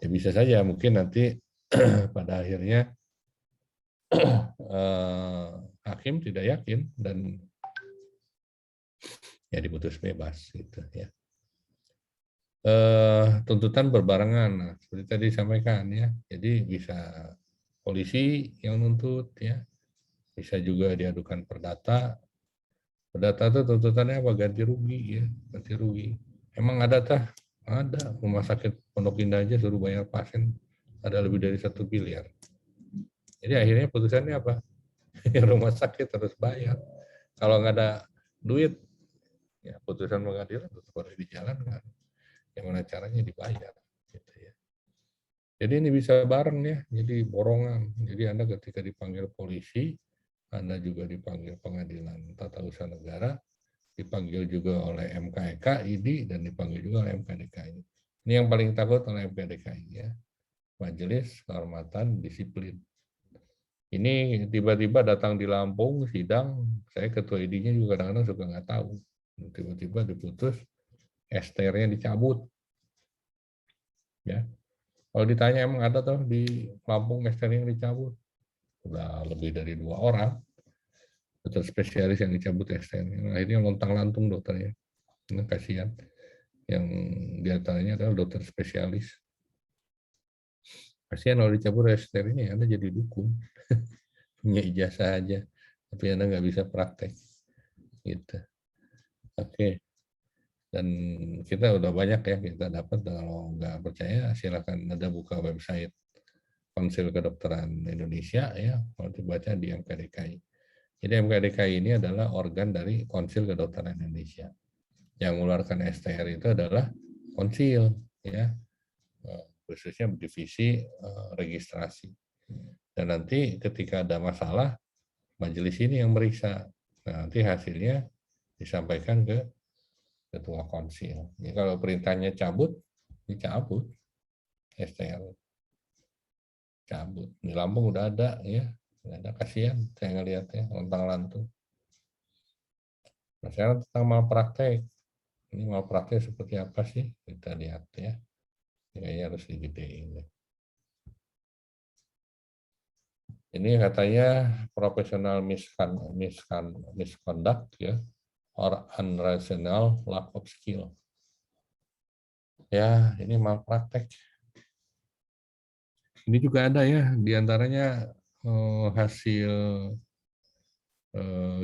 Ya bisa saja mungkin nanti pada akhirnya hakim tidak yakin dan ya diputus bebas gitu ya. Tuntutan berbarengan, nah, seperti tadi disampaikan ya. Jadi bisa polisi yang nuntut ya, bisa juga diadukan perdata. Perdata itu tuntutannya apa? Ganti rugi ya, ganti rugi. Emang ada tah? Ada. Rumah sakit Pondok Indah aja suruh bayar pasien ada lebih dari 1 miliar. Jadi akhirnya putusannya apa? Rumah sakit harus bayar. Kalau nggak ada duit, ya putusan pengadilan tetap harus dijalankan. Gimana caranya dibayar? Gitu ya. Jadi ini bisa bareng ya, jadi borongan. Jadi Anda ketika dipanggil polisi, Anda juga dipanggil pengadilan tata usaha negara, dipanggil juga oleh MKEK, ID, dan dipanggil juga oleh MKDKI. Ini yang paling takut oleh MKDKI ya, Majelis Kehormatan Disiplin. Ini tiba-tiba datang di Lampung sidang, saya ketua ID-nya juga kadang-kadang suka nggak tahu. Tiba-tiba diputus, STR-nya dicabut. Ya, kalau ditanya emang ada tuh di Lampung STR yang dicabut, udah lebih dari 2 orang dokter spesialis yang dicabut STR-nya. Akhirnya lontang-lantung dokternya. Ini kasihan. Yang diantaranya adalah dokter spesialis. Kasihan kalau dicabut STR ini, Anda jadi dukun. Punya ijazah aja, tapi Anda nggak bisa praktek. Gitu. Oke. Dan kita udah banyak ya kita dapat, kalau nggak percaya silakan Anda buka website Konsil Kedokteran Indonesia ya, kalau dibaca di MKDKI. Jadi MKDKI ini adalah organ dari Konsil Kedokteran Indonesia. Yang mengeluarkan STR itu adalah konsil ya, khususnya divisi registrasi. Dan nanti ketika ada masalah, majelis ini yang meriksa. Nah, nanti hasilnya disampaikan ke ketua konsil. Jadi kalau perintahnya cabut, dicabut STR. Cabut. Di Lampung udah ada ya. Udah ada, kasihan saya ngelihatnya, lontang-lantung. Nah, sekarang tentang malpraktek. Ini malpraktek seperti apa sih? Kita lihat ya. Kayaknya harus digedein. Ini katanya professional misconduct ya, or unrational lack of skill. Ya, ini malpraktek. Ini juga ada ya, diantaranya hasil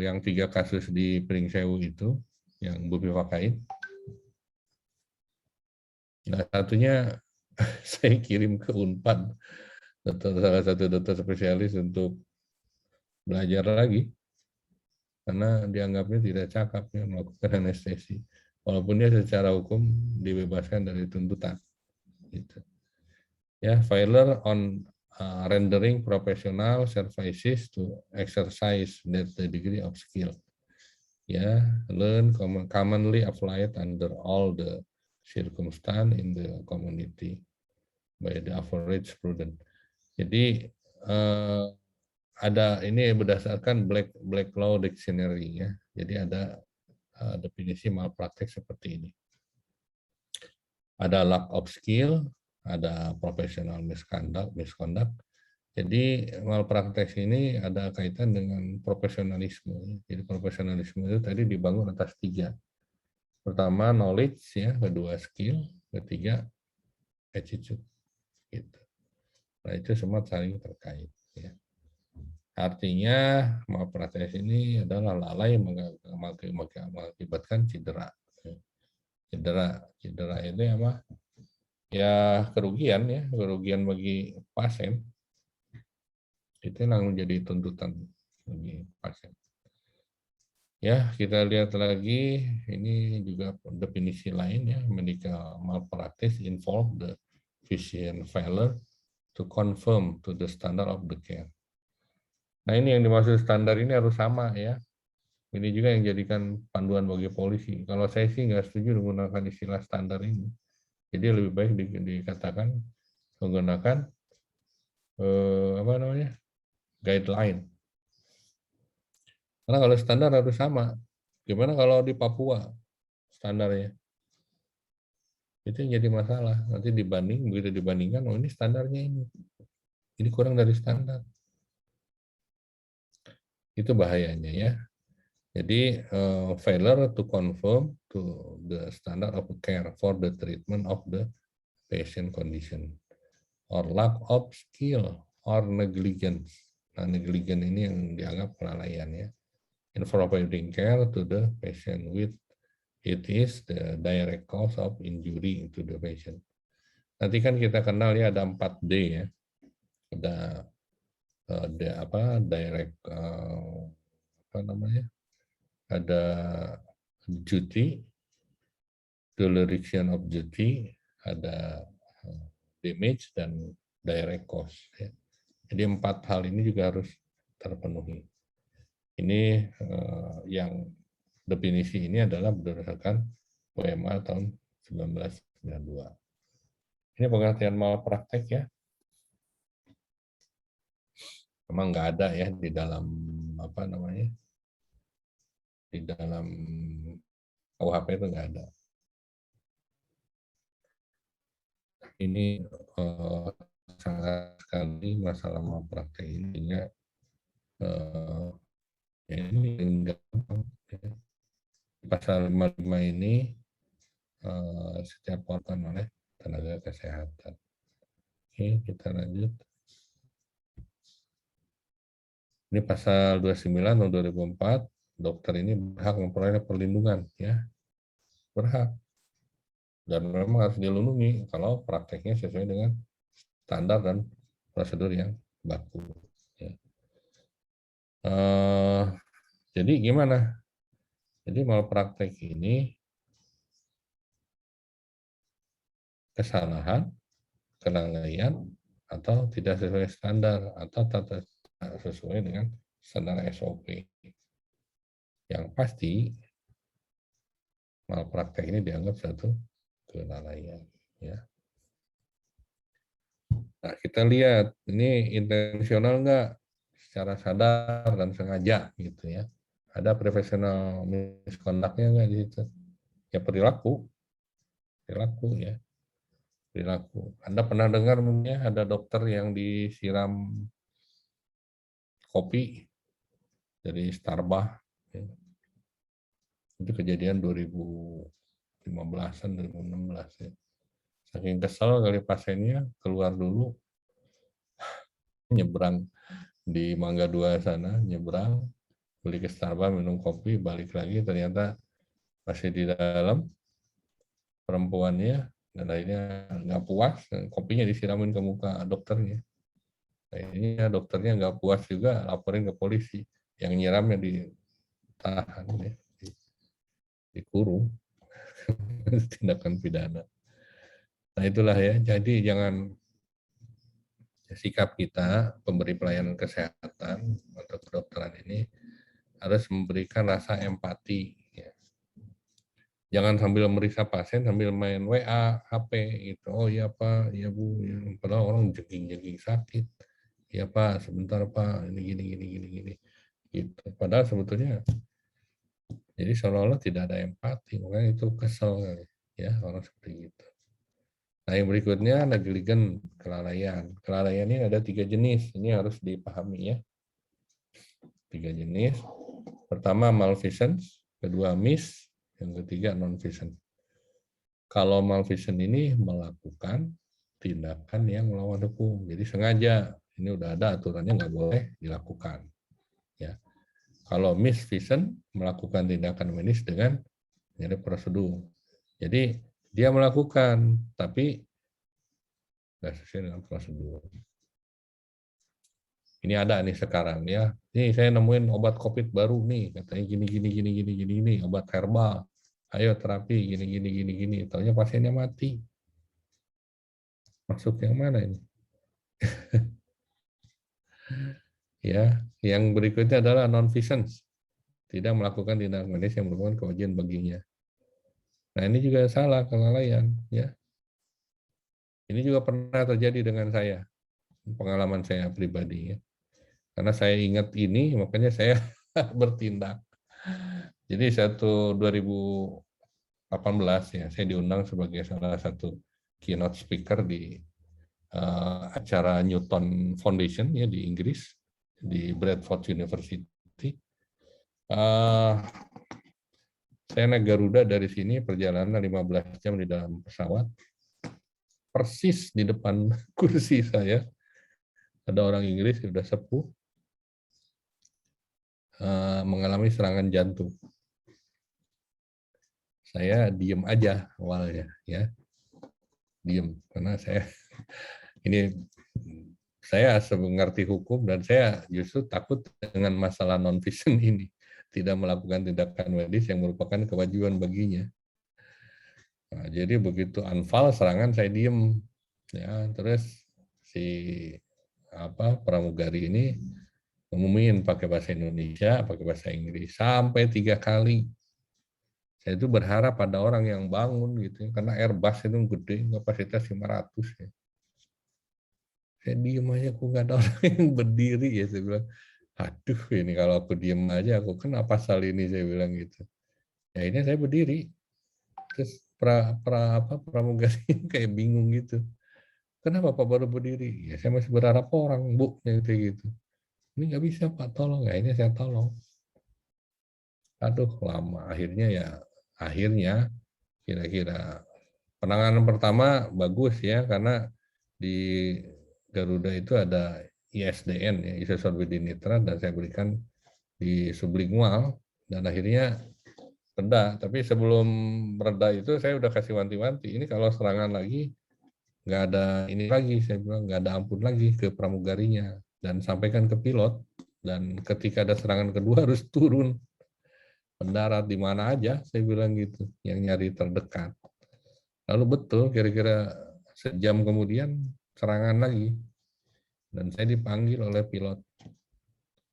yang 3 kasus di Pringsewu itu, yang bupivakain. Nah, satunya saya kirim ke Unpad, salah satu dokter spesialis untuk belajar lagi, karena dianggapnya tidak cakap ya, melakukan anestesi. Walaupun dia secara hukum dibebaskan dari tuntutan. Gitu. Ya, failure on rendering professional services to exercise that the degree of skill. Ya, learn commonly applied under all the circumstance in the community by the average student. Jadi ada ini berdasarkan Black Law Dictionary ya. Jadi ada definisi malpraktek seperti ini. Ada lack of skill, ada professional misconduct. Jadi malpraktek ini ada kaitan dengan profesionalisme. Jadi profesionalisme itu tadi dibangun atas 3. Pertama knowledge ya, kedua skill, ketiga attitude. Gitu. Nah itu semua saling terkait. Ya. Artinya malpraktek ini adalah lalai yang mengakibatkan cedera. Cedera itu apa? Ya kerugian bagi pasien. Itu yang menjadi tuntutan bagi pasien. Ya, kita lihat lagi, ini juga definisi lain ya, medical malpractice involve the physician failure to conform to the standard of the care. Nah, ini yang dimaksud standar ini harus sama ya. Ini juga yang jadikan panduan bagi polisi. Kalau saya sih nggak setuju menggunakan istilah standar ini. Jadi lebih baik dikatakan menggunakan apa namanya, guideline. Karena kalau standar harus sama. Gimana kalau di Papua standarnya? Itu yang jadi masalah. Nanti begitu dibandingkan, oh ini standarnya ini. Ini kurang dari standar. Itu bahayanya ya. Jadi failure to conform to the standard of care for the treatment of the patient condition or lack of skill or negligence. Nah, negligence ini yang dianggap kelalaian ya. In providing care to the patient with it is the direct cause of injury to the patient. Nanti kan kita kenal ya ada 4D ya. Ada direct apa namanya? Ada duty, dereliction of duty, ada damage dan direct cost. Ya. Jadi 4 hal ini juga harus terpenuhi. Ini yang definisi ini adalah berdasarkan WMA tahun 1992. Ini pengertian malpraktek ya. Memang nggak ada ya di dalam apa namanya, di dalam KUHP itu nggak ada. Ini sangat sekali masalah malpraktek ini ya ini enggak gampang. Ya. Pasal 55 ini setiap korban oleh tenaga kesehatan. Oke, kita lanjut. Ini pasal 29 tahun 2004, dokter ini berhak memperoleh perlindungan, ya, berhak. Dan memang harus dilindungi kalau prakteknya sesuai dengan standar dan prosedur yang baku. Ya. Jadi gimana? Jadi malpraktek ini kesalahan, kelalaian, atau tidak sesuai standar, atau tidak sesuai dengan standar SOP. Yang pasti malpraktek ini dianggap satu kelalaian. Ya. Nah, kita lihat ini intensional nggak, secara sadar dan sengaja gitu ya. Ada profesional misconduct-nya nggak di situ? Ya perilaku ya. Perilaku. Anda pernah dengar mungkin ada dokter yang disiram kopi dari Starbucks. Ya. Itu kejadian 2015-an, 2016 ya. Saking kesel kali pasiennya, keluar dulu, nyebrang di Mangga 2 sana, nyebrang, beli ke Starbucks, minum kopi, balik lagi, ternyata masih di dalam perempuannya, dan akhirnya nggak puas, kopinya disiramin ke muka dokternya. Akhirnya dokternya nggak puas juga, laporin ke polisi. Yang nyiramnya ditahan, ya, dikurung, tindakan pidana. Nah itulah ya, jadi jangan sikap kita pemberi pelayanan kesehatan atau kedokteran ini harus memberikan rasa empati. Ya. Jangan sambil meriksa pasien sambil main WA, HP gitu. Oh iya Pak, iya Bu, ya. Padahal orang jengking sakit. Iya Pak, sebentar Pak, ini gini. Gitu. Padahal sebetulnya jadi seolah-olah tidak ada empati, makanya itu kesel kali ya orang seperti itu. Nah yang berikutnya negligent, kelalaian. Kelalaian ini ada 3 jenis, ini harus dipahami ya. 3 jenis. Pertama malfeasance, kedua miss, yang ketiga non-feasance. Kalau malfeasance ini melakukan tindakan yang melawan hukum, jadi sengaja Ini udah ada aturannya, nggak boleh dilakukan. Ya. Kalau Miss Vision melakukan tindakan medis dengan nyari prosedur. Jadi dia melakukan, tapi nggak sesuai dengan prosedur. Ini ada nih sekarang ya. Nih saya nemuin obat COVID baru nih, katanya gini, obat herbal. Ayo terapi gini. Taunya pasiennya mati. Masuk yang mana ini? Ya, yang berikutnya adalah non-visions, tidak melakukan tindakan medis yang merupakan kewajiban baginya. Nah ini juga salah, kelalaian. Ya, ini juga pernah terjadi dengan saya, pengalaman saya pribadi. Ya. Karena saya ingat ini, makanya saya bertindak. Jadi 2018 ya, saya diundang sebagai salah satu keynote speaker di acara Newton Foundation ya di Inggris, di Bradford University. Saya naik Garuda dari sini, perjalanan 15 jam di dalam pesawat. Persis di depan kursi saya ada orang Inggris sudah sepuh mengalami serangan jantung. Saya diem aja awalnya, ya, diem karena saya mengerti hukum dan saya justru takut dengan masalah non-vision ini, tidak melakukan tindakan medis yang merupakan kewajiban baginya. Nah, jadi begitu anfal serangan saya diem, ya terus si pramugari ini ngumumin pakai bahasa Indonesia, pakai bahasa Inggris sampai 3 kali. Saya itu berharap ada orang yang bangun gitu, karena Airbus itu gede, kapasitas 500 ya. Saya diem aja, aku nggak ada orang yang berdiri ya, saya bilang, aduh ini kalau aku diem aja, aku kena pasal ini, saya bilang gitu. Ya ini saya berdiri, terus pramugari kayak bingung gitu. Kenapa Pak baru berdiri? Ya saya masih berharap orang, Bu, kayak gitu. Ini nggak bisa Pak, tolong. Ya ini saya tolong. Aduh lama, akhirnya kira-kira penanganan pertama bagus ya, karena di Garuda itu ada ISDN, ya, isosorbidinitrat, dan saya berikan di sublingual, dan akhirnya reda. Tapi sebelum reda itu saya udah kasih wanti-wanti, ini kalau serangan lagi nggak ada ini lagi, saya bilang nggak ada ampun lagi ke pramugarinya, dan sampaikan ke pilot, dan ketika ada serangan kedua harus turun mendarat di mana aja, saya bilang gitu, yang nyari terdekat. Lalu betul, kira-kira sejam kemudian serangan lagi, dan saya dipanggil oleh pilot,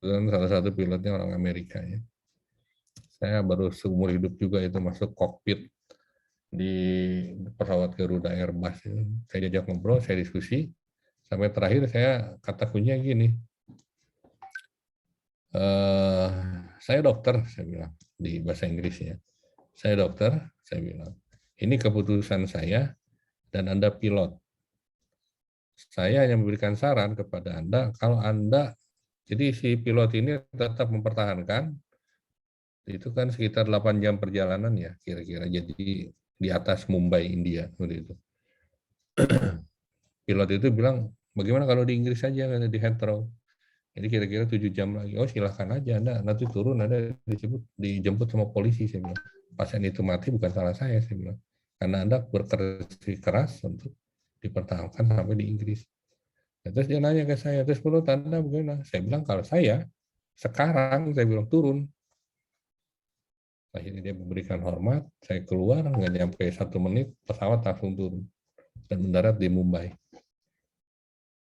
dan salah satu pilotnya orang Amerika ya. Saya baru seumur hidup juga itu masuk kokpit di pesawat Garuda Airbus. Saya diajak ngobrol, saya diskusi, sampai terakhir saya kata kuncinya gini, saya dokter, saya bilang di bahasa Inggrisnya. Saya dokter, saya bilang, ini keputusan saya dan Anda pilot. Saya hanya memberikan saran kepada Anda, kalau Anda, jadi si pilot ini tetap mempertahankan, itu kan sekitar 8 jam perjalanan ya, kira-kira, jadi di atas Mumbai, India, seperti itu. Pilot itu bilang, bagaimana kalau di Inggris saja, di Heathrow. Jadi kira-kira 7 jam lagi. Oh silahkan aja, Anda nanti turun, Anda dijemput sama polisi, saya bilang. Pasien itu mati bukan salah saya bilang. Karena Anda bekerja keras untuk dipertahankan sampai di Inggris. Nah, terus dia nanya ke saya, terus menurut Anda bagaimana? Saya bilang, kalau saya, sekarang saya bilang turun. Akhirnya dia memberikan hormat, saya keluar, nggak nyampe 1 menit, pesawat langsung turun. Dan mendarat di Mumbai.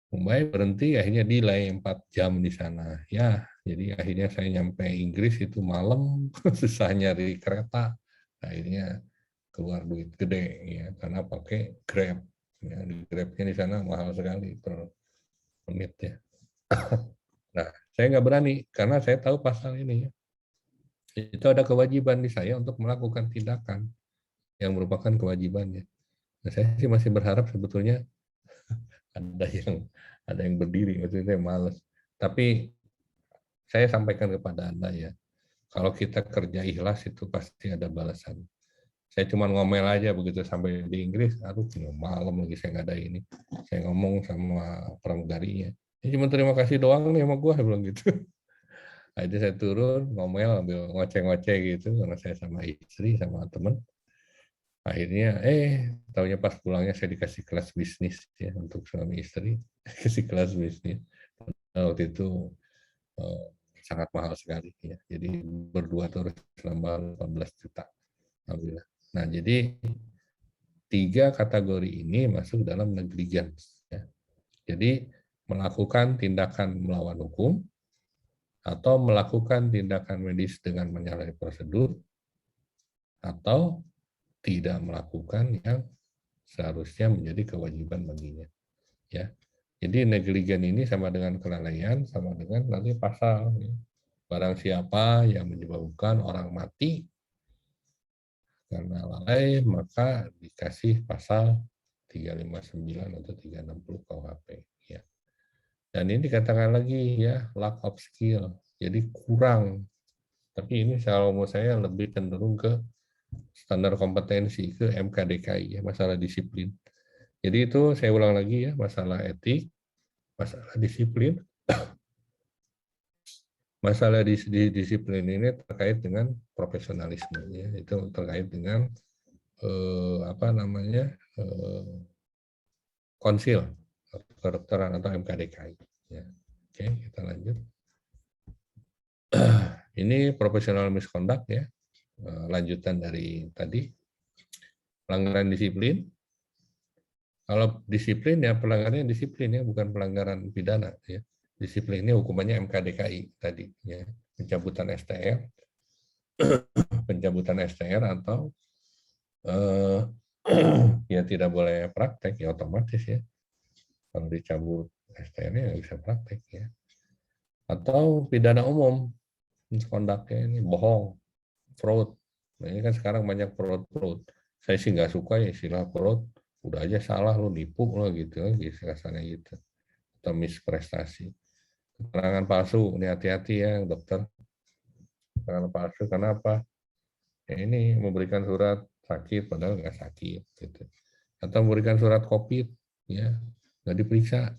Mumbai berhenti, akhirnya delay 4 jam di sana. Ya, jadi akhirnya saya nyampe Inggris itu malam, susah nyari kereta. Akhirnya keluar duit gede ya, karena pakai Grab. Ya, Grabnya di sana mahal sekali per menit ya. Nah, saya nggak berani karena saya tahu pasal ini. Itu ada kewajiban di saya untuk melakukan tindakan yang merupakan kewajibannya. Nah, saya sih masih berharap sebetulnya ada yang berdiri, itu saya males. Tapi saya sampaikan kepada Anda ya, kalau kita kerja ikhlas itu pasti ada balasan. Saya cuma ngomel aja begitu sampai di Inggris, aduh malam lagi saya nggak ada ini. Saya ngomong sama pramugarinya, Ini cuma terima kasih doang nih sama gue, bilang gitu. Akhirnya saya turun, ngomel, ambil ngoceh-ngoceh gitu, karena saya sama istri, sama temen. Akhirnya, taunya pas pulangnya saya dikasih kelas bisnis ya untuk suami istri, kasih kelas bisnis. Nah, waktu itu sangat mahal sekali ya. Jadi berdua tuh harus nambah 18 juta. Alhamdulillah. Nah, jadi 3 kategori ini masuk dalam negligence. Ya. Jadi melakukan tindakan melawan hukum atau melakukan tindakan medis dengan menyalahi prosedur atau tidak melakukan yang seharusnya menjadi kewajiban baginya. Ya, jadi negligent ini sama dengan kelalaian, sama dengan nanti pasal. Ya. Barang siapa yang menyebabkan orang mati karena lalai, maka dikasih pasal 359 atau 360 KUHP. Ya. Dan ini dikatakan lagi ya, lack of skill. Jadi kurang. Tapi ini kalau menurut saya lebih cenderung ke standar kompetensi, ke MKDKI, ya, masalah disiplin. Jadi itu saya ulang lagi ya, masalah etik, masalah disiplin. Masalah disiplin ini terkait dengan profesionalisme, ya. Itu terkait dengan konsil kedokteran atau MKDKI. Ya. Oke, kita lanjut. Ini profesional misconduct ya, lanjutan dari tadi. Pelanggaran disiplin. Kalau disiplin ya pelanggarannya disiplin ya, bukan pelanggaran pidana ya. Disiplin ini hukumannya MKDKI tadi ya, pencabutan STR, atau ya tidak boleh praktek ya otomatis ya. Kalau dicabut STR-nya nggak bisa praktek ya. Atau pidana umum, misconduct-nya ini bohong, fraud. Nah ini kan sekarang banyak fraud. Saya sih nggak suka ya istilah fraud. Udah aja salah lo nipu lo gitu, kasarnya gitu. Atau misprestasi. Keterangan palsu, ini hati-hati ya dokter. Keterangan palsu, kenapa? Ya ini memberikan surat sakit padahal nggak sakit gitu. Atau memberikan surat COVID ya nggak diperiksa.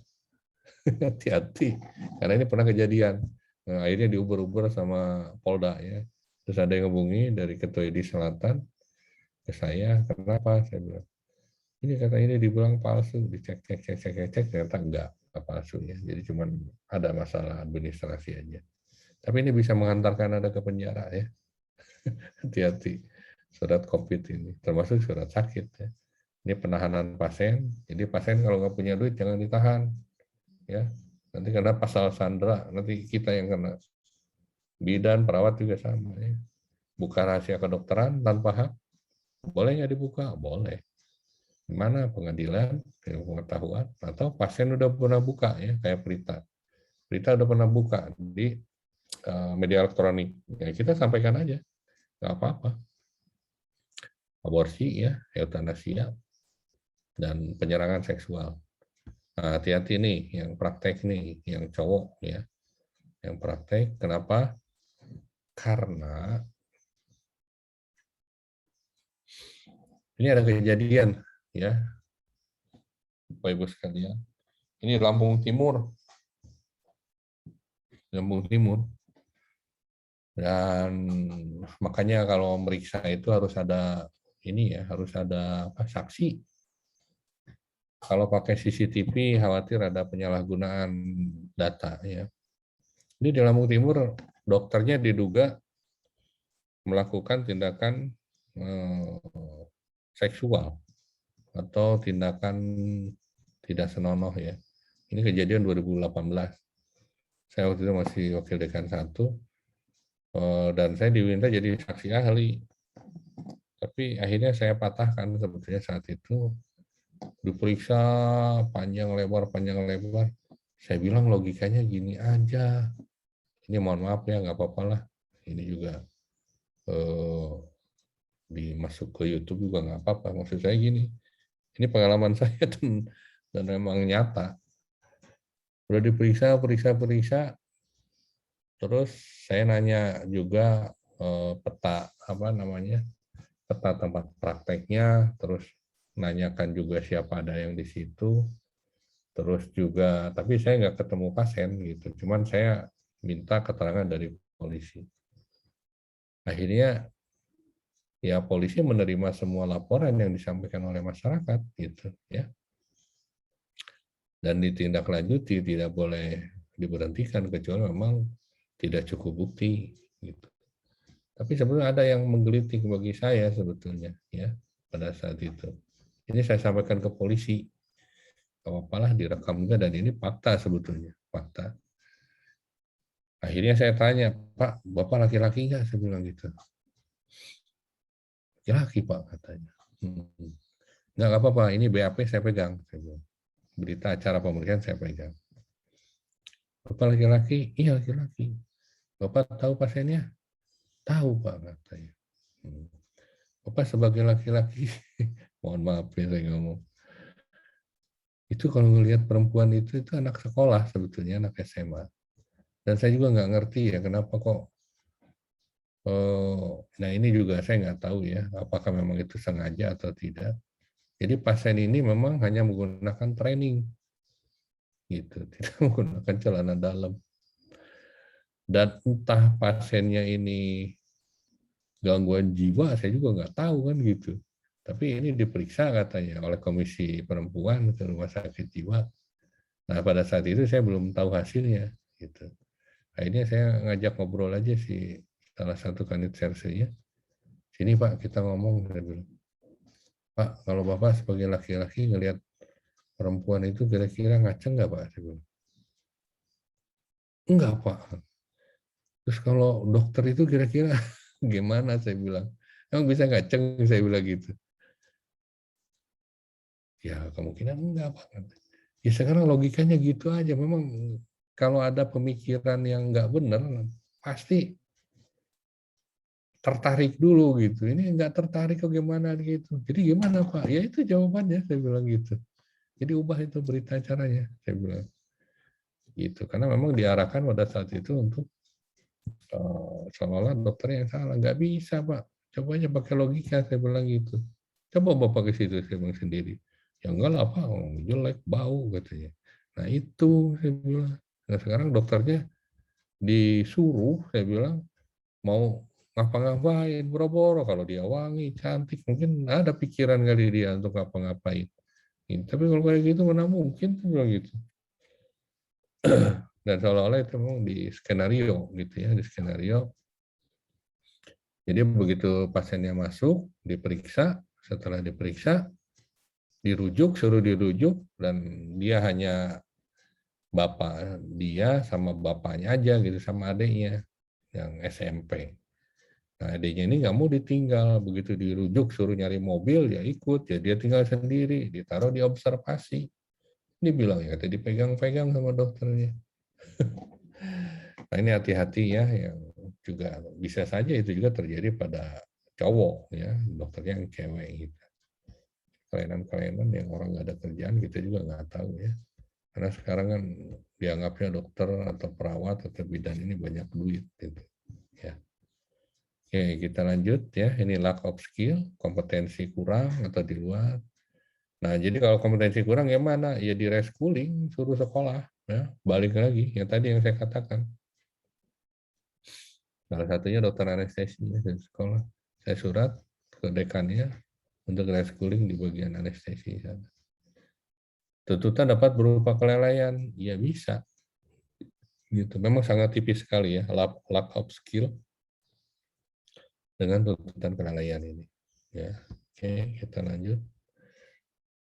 Hati-hati karena ini pernah kejadian. Nah, akhirnya diuber-uber sama Polda ya. Terus ada yang hubungi dari Ketua ID Selatan ke saya, kenapa? Saya bilang ini kata ini dibilang palsu, dicek ternyata enggak palsu ya. Jadi cuma ada masalah administrasi aja. Tapi ini bisa mengantarkan Anda ke penjara ya. Hati-hati surat COVID ini, termasuk surat sakit ya. Ini penahanan pasien. Jadi pasien kalau nggak punya duit jangan ditahan ya. Nanti kena pasal sandera, nanti kita yang kena. Bidan, perawat juga sama ya. Buka rahasia kedokteran tanpa hak, boleh nggak dibuka? Boleh. Mana pengadilan, pengetahuan, atau pasien udah pernah buka ya, kayak Prita udah pernah buka di media elektronik, ya kita sampaikan aja, nggak apa-apa. Aborsi ya, eutanasia, dan penyerangan seksual. Nah, hati-hati nih, yang praktek nih, yang cowok ya, yang praktek, kenapa? Karena ini ada kejadian ya, Bapak Ibu sekalian. Ini Lampung Timur. Dan makanya kalau meriksa itu harus ada ini ya, harus ada saksi. Kalau pakai CCTV khawatir ada penyalahgunaan data ya. Ini di Lampung Timur dokternya diduga melakukan tindakan seksual atau tindakan tidak senonoh ya. Ini kejadian 2018. Saya waktu itu masih wakil dekan 1 dan saya diminta jadi saksi ahli. Tapi akhirnya saya patahkan sebetulnya saat itu diperiksa panjang lebar. Saya bilang logikanya gini aja. Ini mohon maaf ya, nggak apa-apa lah. Ini juga dimasuk ke YouTube juga nggak apa-apa. Maksud saya gini, ini pengalaman saya dan memang nyata. Udah diperiksa, terus saya nanya juga peta peta tempat prakteknya, terus nanyakan juga siapa ada yang di situ, Terus juga, tapi saya nggak ketemu pasien gitu, cuman saya minta keterangan dari polisi. Akhirnya ya polisi menerima semua laporan yang disampaikan oleh masyarakat gitu ya, dan ditindaklanjuti, tidak boleh diberhentikan kecuali memang tidak cukup bukti gitu. Tapi sebenarnya ada yang menggelitik bagi saya sebetulnya ya pada saat itu. Ini saya sampaikan ke polisi, apalah direkam juga, dan ini fakta sebetulnya, fakta. Akhirnya saya tanya, Pak, Bapak laki-laki nggak? Saya bilang gitu. Laki-laki, Pak, katanya. Nggak apa-apa, ini BAP saya pegang. Saya bilang. Berita acara pemeriksaan saya pegang. Bapak laki-laki? Iya, laki-laki. Bapak tahu pasiennya? Tahu, Pak, katanya. Bapak sebagai laki-laki, mohon maaf ya saya ngomong, itu kalau ngelihat perempuan itu anak sekolah sebetulnya, anak SMA. Dan saya juga nggak ngerti ya kenapa kok. Nah ini juga saya nggak tahu ya, apakah memang itu sengaja atau tidak. Jadi pasien ini memang hanya menggunakan training, gitu, tidak menggunakan celana dalam. Dan entah pasiennya ini gangguan jiwa, saya juga nggak tahu kan gitu. Tapi ini diperiksa katanya oleh Komisi Perempuan ke Rumah Sakit Jiwa. Nah pada saat itu saya belum tahu hasilnya, gitu. Akhirnya saya ngajak ngobrol aja si salah satu kanit sersinya. Sini Pak kita ngomong, saya bilang. Pak, kalau Bapak sebagai laki-laki ngelihat perempuan itu kira-kira ngaceng nggak Pak? Saya bilang. Enggak Pak. Terus kalau dokter itu kira-kira gimana? Saya bilang. Emang bisa ngaceng? Saya bilang gitu. Ya kemungkinan enggak Pak. Ya sekarang logikanya gitu aja. Memang kalau ada pemikiran yang nggak benar, pasti tertarik dulu gitu. Ini nggak tertarik kok gimana gitu. Jadi gimana Pak? Ya itu jawabannya, saya bilang gitu. Jadi ubah itu berita acaranya, saya bilang. Gitu. Karena memang diarahkan pada saat itu untuk seolah-olah dokter yang salah. Nggak bisa Pak. Coba aja pakai logika, saya bilang gitu. Coba Bapak ke situ, saya bilang sendiri. Ya enggak lah Pak, jelek, bau katanya. Nah itu saya bilang. Nah sekarang dokternya disuruh, saya bilang, mau ngapa-ngapain, boro-boro kalau dia wangi, cantik, mungkin ada pikiran kali dia untuk ngapa-ngapain. Tapi kalau kayak gitu mana mungkin, saya bilang gitu. Dan seolah-olah itu memang di skenario gitu ya, di skenario. Jadi begitu pasiennya masuk, diperiksa, setelah diperiksa, dirujuk, suruh dirujuk, dan dia hanya bapak dia sama bapaknya aja gitu, sama adiknya yang SMP. Nah adiknya ini nggak mau ditinggal, begitu dirujuk suruh nyari mobil, ya ikut, ya dia tinggal sendiri, ditaruh di observasi. Ini bilang ya, tadi dipegang-pegang sama dokternya. Nah ini hati-hati ya, yang juga bisa saja itu juga terjadi pada cowok ya, dokternya yang cewek gitu. Kelainan-kelainan yang orang nggak ada kerjaan kita juga nggak tahu ya. Karena sekarang kan dianggapnya dokter atau perawat atau bidan ini banyak duit gitu. Ya. Oke, kita lanjut ya. Ini lack of skill, kompetensi kurang atau di luar. Nah, jadi kalau kompetensi kurang gimana? Ya di reschooling, suruh sekolah, ya, balik lagi. Yang tadi yang saya katakan. Salah satunya dokter anestesi dari sekolah. Saya surat ke dekannya untuk reschooling di bagian anestesi. Tuntutan dapat berupa kelalaian, ya bisa. Gitu. Memang sangat tipis sekali ya, lack of skill dengan tuntutan kelalaian ini. Ya, oke, kita lanjut.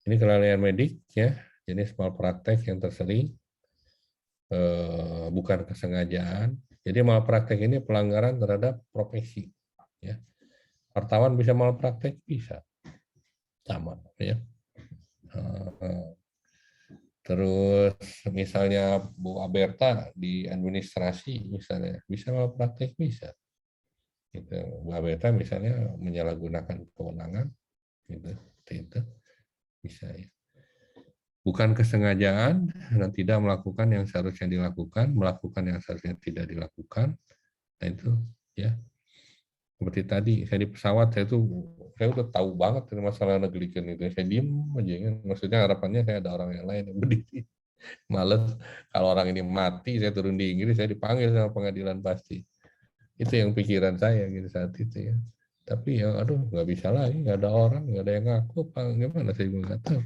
Ini kelalaian medik ya, jenis malpraktek yang tersering, bukan kesengajaan. Jadi malpraktek ini pelanggaran terhadap profesi. Ya. Wartawan bisa malpraktek, bisa, sama ya. Terus misalnya Bu Aberta di administrasi misalnya bisa malpraktek, bisa. Gitu. Bu Aberta misalnya menyalahgunakan kewenangan, gitu, seperti itu bisa ya. Bukan kesengajaan dan tidak melakukan yang seharusnya dilakukan, melakukan yang seharusnya tidak dilakukan. Nah itu ya. Seperti tadi saya di pesawat saya udah tahu banget masalah negeri itu. Saya diem aja kan. Maksudnya harapannya saya ada orang yang lain yang berdiri. Males kalau orang ini mati, saya turun di Inggris, saya dipanggil sama pengadilan pasti. Itu yang pikiran saya gitu saat itu ya. Tapi ya aduh nggak bisa lagi, nggak ada orang, nggak ada yang ngaku, apa gimana saya juga nggak tahu.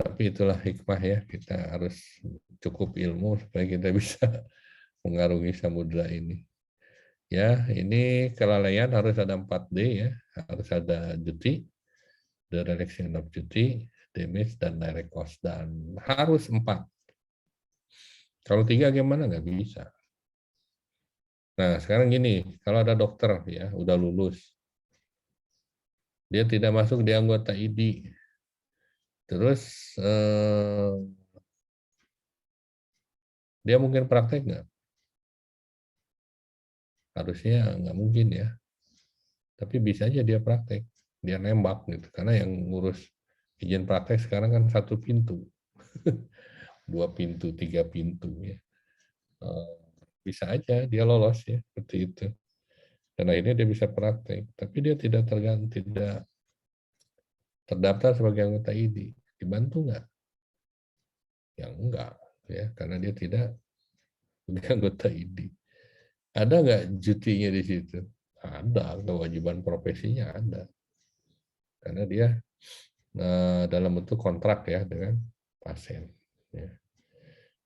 Tapi itulah hikmah ya, kita harus cukup ilmu supaya kita bisa mengarungi samudra ini. Ya, ini kelalaian harus ada 4D ya, harus ada duty, the relaxation of duty, damage, dan direct cost. Dan harus 4. Kalau 3 gimana? Nggak bisa. Nah, sekarang gini, kalau ada dokter ya, udah lulus, dia tidak masuk di anggota ID, terus dia mungkin praktek nggak? Harusnya nggak mungkin ya. Tapi bisa aja dia praktek, dia nembak gitu. Karena yang ngurus izin praktek sekarang kan 1 pintu, 2 pintu, 3 pintu ya. Bisa aja dia lolos ya seperti itu. Dan akhirnya dia bisa praktek, tapi dia tidak terdaftar sebagai anggota ID. Dibantu nggak? Ya enggak ya, karena dia tidak sebagai anggota ID. Ada nggak jutinya di situ? Ada, kewajiban profesinya ada. Karena dia dalam bentuk kontrak ya dengan pasien. Ya.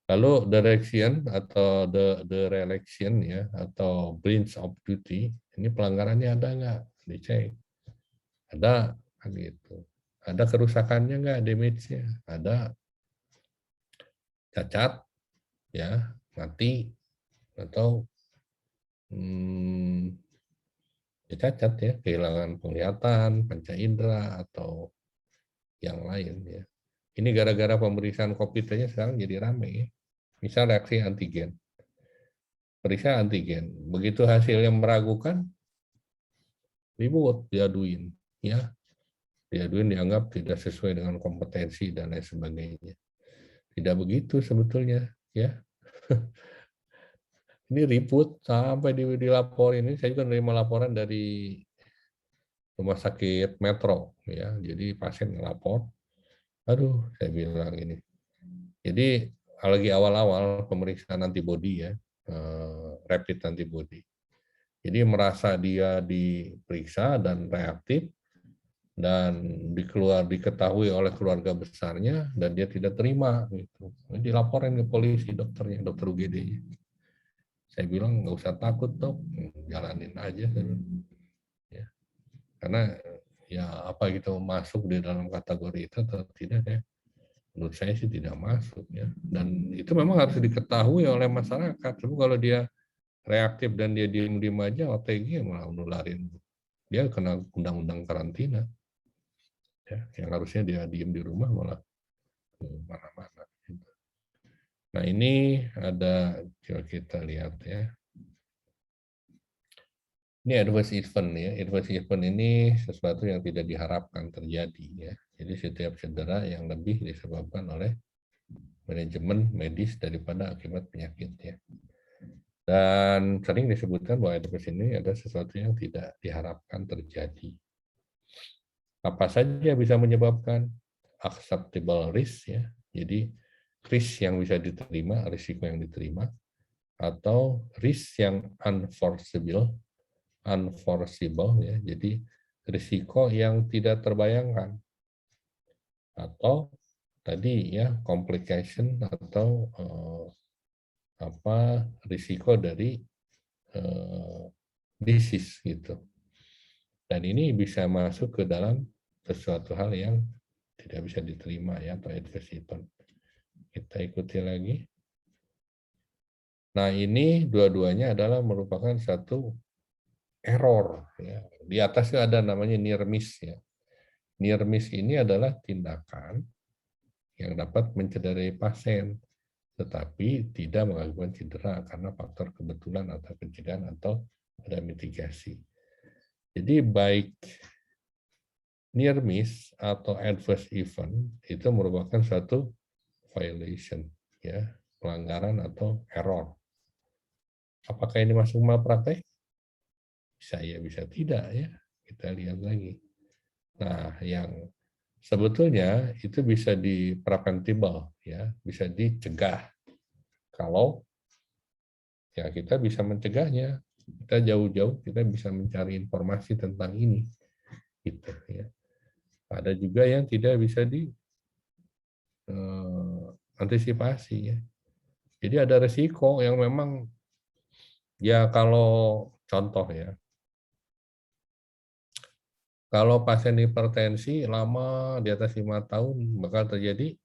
Lalu direction atau the relaxation ya atau breach of duty, ini pelanggarannya ada nggak? Dicek. Ada kan gitu. Ada kerusakannya nggak, damage-nya? Ada. Cacat, ya, mati, atau ya cacat ya, kehilangan penglihatan, panca indera, atau yang lain ya. Ini gara-gara pemeriksaan COVID-nya sekarang jadi rame ya. Misal reaksi antigen. Periksa antigen. Begitu hasilnya meragukan, ribut, diaduin. Ya, diaduin dianggap tidak sesuai dengan kompetensi dan lain sebagainya. Tidak begitu sebetulnya. Ya, ini ribut sampai dilaporin. Ini saya juga menerima laporan dari rumah sakit Metro. Ya, jadi pasien lapor. Aduh, saya bilang ini. Jadi lagi awal-awal pemeriksaan antibodi ya, rapid antibody. Jadi merasa dia diperiksa dan reaktif dan diketahui oleh keluarga besarnya dan dia tidak terima gitu. Dilaporin ke polisi dokternya, dokter UGD-nya. Saya bilang nggak usah takut dok, jalanin aja. Ya. Karena ya apa gitu masuk di dalam kategori itu atau tidak ya. Menurut saya sih tidak masuk ya. Dan itu memang harus diketahui oleh masyarakat. Tapi kalau dia reaktif dan dia diem-diem aja, OTG malah nularin. Dia kena undang-undang karantina. Ya, yang harusnya dia diem di rumah malah mana-mana. Nah ini ada, coba kita lihat ya. Ini adverse event ya. Adverse event ini sesuatu yang tidak diharapkan terjadi ya. Jadi setiap cedera yang lebih disebabkan oleh manajemen medis daripada akibat penyakit ya. Dan sering disebutkan bahwa adverse ini ada sesuatu yang tidak diharapkan terjadi. Apa saja bisa menyebabkan acceptable risk ya. Jadi risk yang bisa diterima, risiko yang diterima, atau risk yang unforeseeable ya. Jadi risiko yang tidak terbayangkan, atau tadi ya complication atau risiko dari disease gitu. Dan ini bisa masuk ke dalam sesuatu hal yang tidak bisa diterima ya atau adverse event. Kita ikuti lagi. Nah ini dua-duanya adalah merupakan satu error. Ya. Di atasnya ada namanya near miss ya. Near miss ini adalah tindakan yang dapat mencederai pasien, tetapi tidak mengakibatkan cedera karena faktor kebetulan atau pencegahan atau ada mitigasi. Jadi baik near miss atau adverse event itu merupakan suatu violation, ya, pelanggaran atau error. Apakah ini masuk malpraktek? Bisa ya, bisa tidak ya. Kita lihat lagi. Nah, yang sebetulnya itu bisa di preventable, ya, bisa dicegah kalau ya kita bisa mencegahnya. Kita jauh-jauh kita bisa mencari informasi tentang ini, gitu ya. Ada juga yang tidak bisa di antisipasi, ya. Jadi ada resiko yang memang ya, kalau contoh ya, kalau pasien hipertensi lama di atas 5 tahun bakal terjadi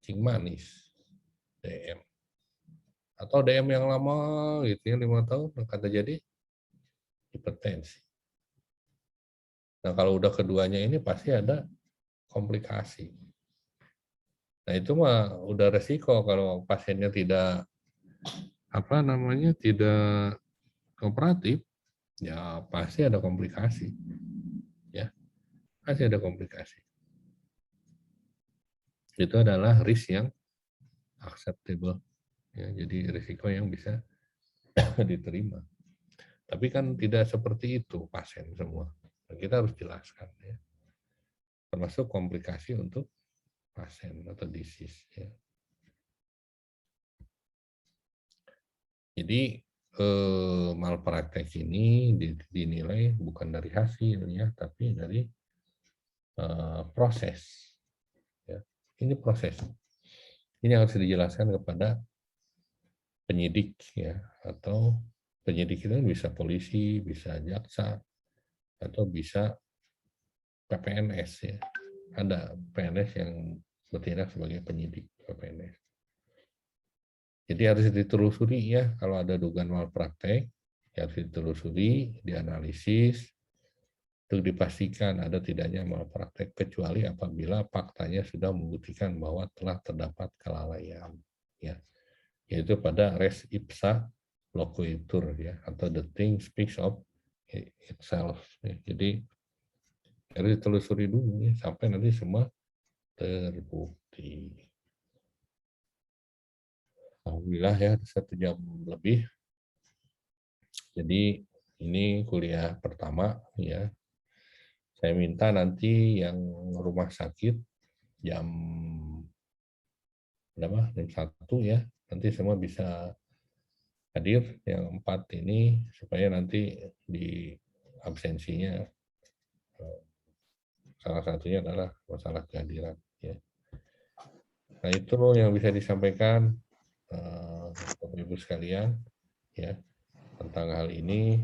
kencing manis, DM. Atau DM yang lama gitu ya, 5 tahun akan terjadi hipertensi. Nah, kalau udah keduanya ini pasti ada komplikasi. Nah, itu mah udah resiko kalau pasiennya tidak tidak kooperatif, ya pasti ada komplikasi. Ya, pasti ada komplikasi. Itu adalah risk yang acceptable. Ya, jadi risiko yang bisa diterima. Tapi kan tidak seperti itu pasien semua. Kita harus jelaskan, ya. Termasuk komplikasi untuk pasien atau disease, ya. Jadi malpraktek ini dinilai bukan dari hasilnya, tapi dari proses. Ya. Ini proses. Ini harus dijelaskan kepada penyidik, ya, atau penyidik itu bisa polisi, bisa jaksa, atau bisa PPNS, ya. Ada PNS yang bertindak sebagai penyidik PPNS. Jadi harus ditelusuri, ya, kalau ada dugaan malpraktek, ya harus ditelusuri, dianalisis, untuk dipastikan ada tidaknya malpraktek, kecuali apabila faktanya sudah membuktikan bahwa telah terdapat kelalaian, ya, yaitu pada res ipsa loquitur, ya, atau the thing speaks of itself, ya. Jadi harus ditelusuri dulu, ya, sampai nanti semua terbukti. Alhamdulillah, ya, 1 jam lebih. Jadi ini kuliah pertama, ya. Saya minta nanti yang rumah sakit jam berapa? Jam 1, ya. Nanti semua bisa hadir yang 4 ini, supaya nanti di absensinya salah satunya adalah masalah kehadiran, ya. Nah, itu yang bisa disampaikan Bapak Ibu sekalian, ya, tentang hal ini.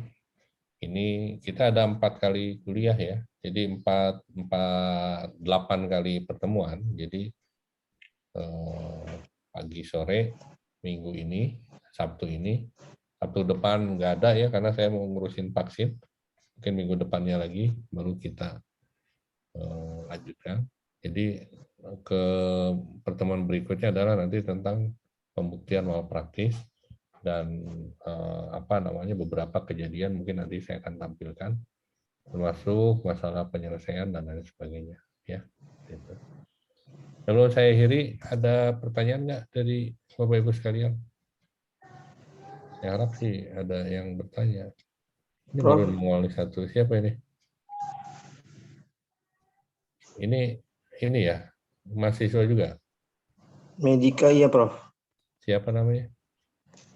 Ini kita ada 4 kali kuliah, ya. Jadi 8 kali pertemuan. Jadi pagi sore minggu ini, Sabtu ini. Sabtu depan nggak ada, ya, karena saya mau ngurusin vaksin. Mungkin minggu depannya lagi baru kita lanjutkan. Jadi ke pertemuan berikutnya adalah nanti tentang pembuktian malpraktis dan beberapa kejadian mungkin nanti saya akan tampilkan, termasuk masalah penyelesaian dan lain sebagainya, ya. Gitu. Kalau saya akhiri, ada pertanyaan nggak dari Bapak Ibu sekalian? Saya harap sih ada yang bertanya. Ini baru nongol satu. Siapa ini? Ini ya, mahasiswa juga. Medika, iya, Prof. Siapa namanya?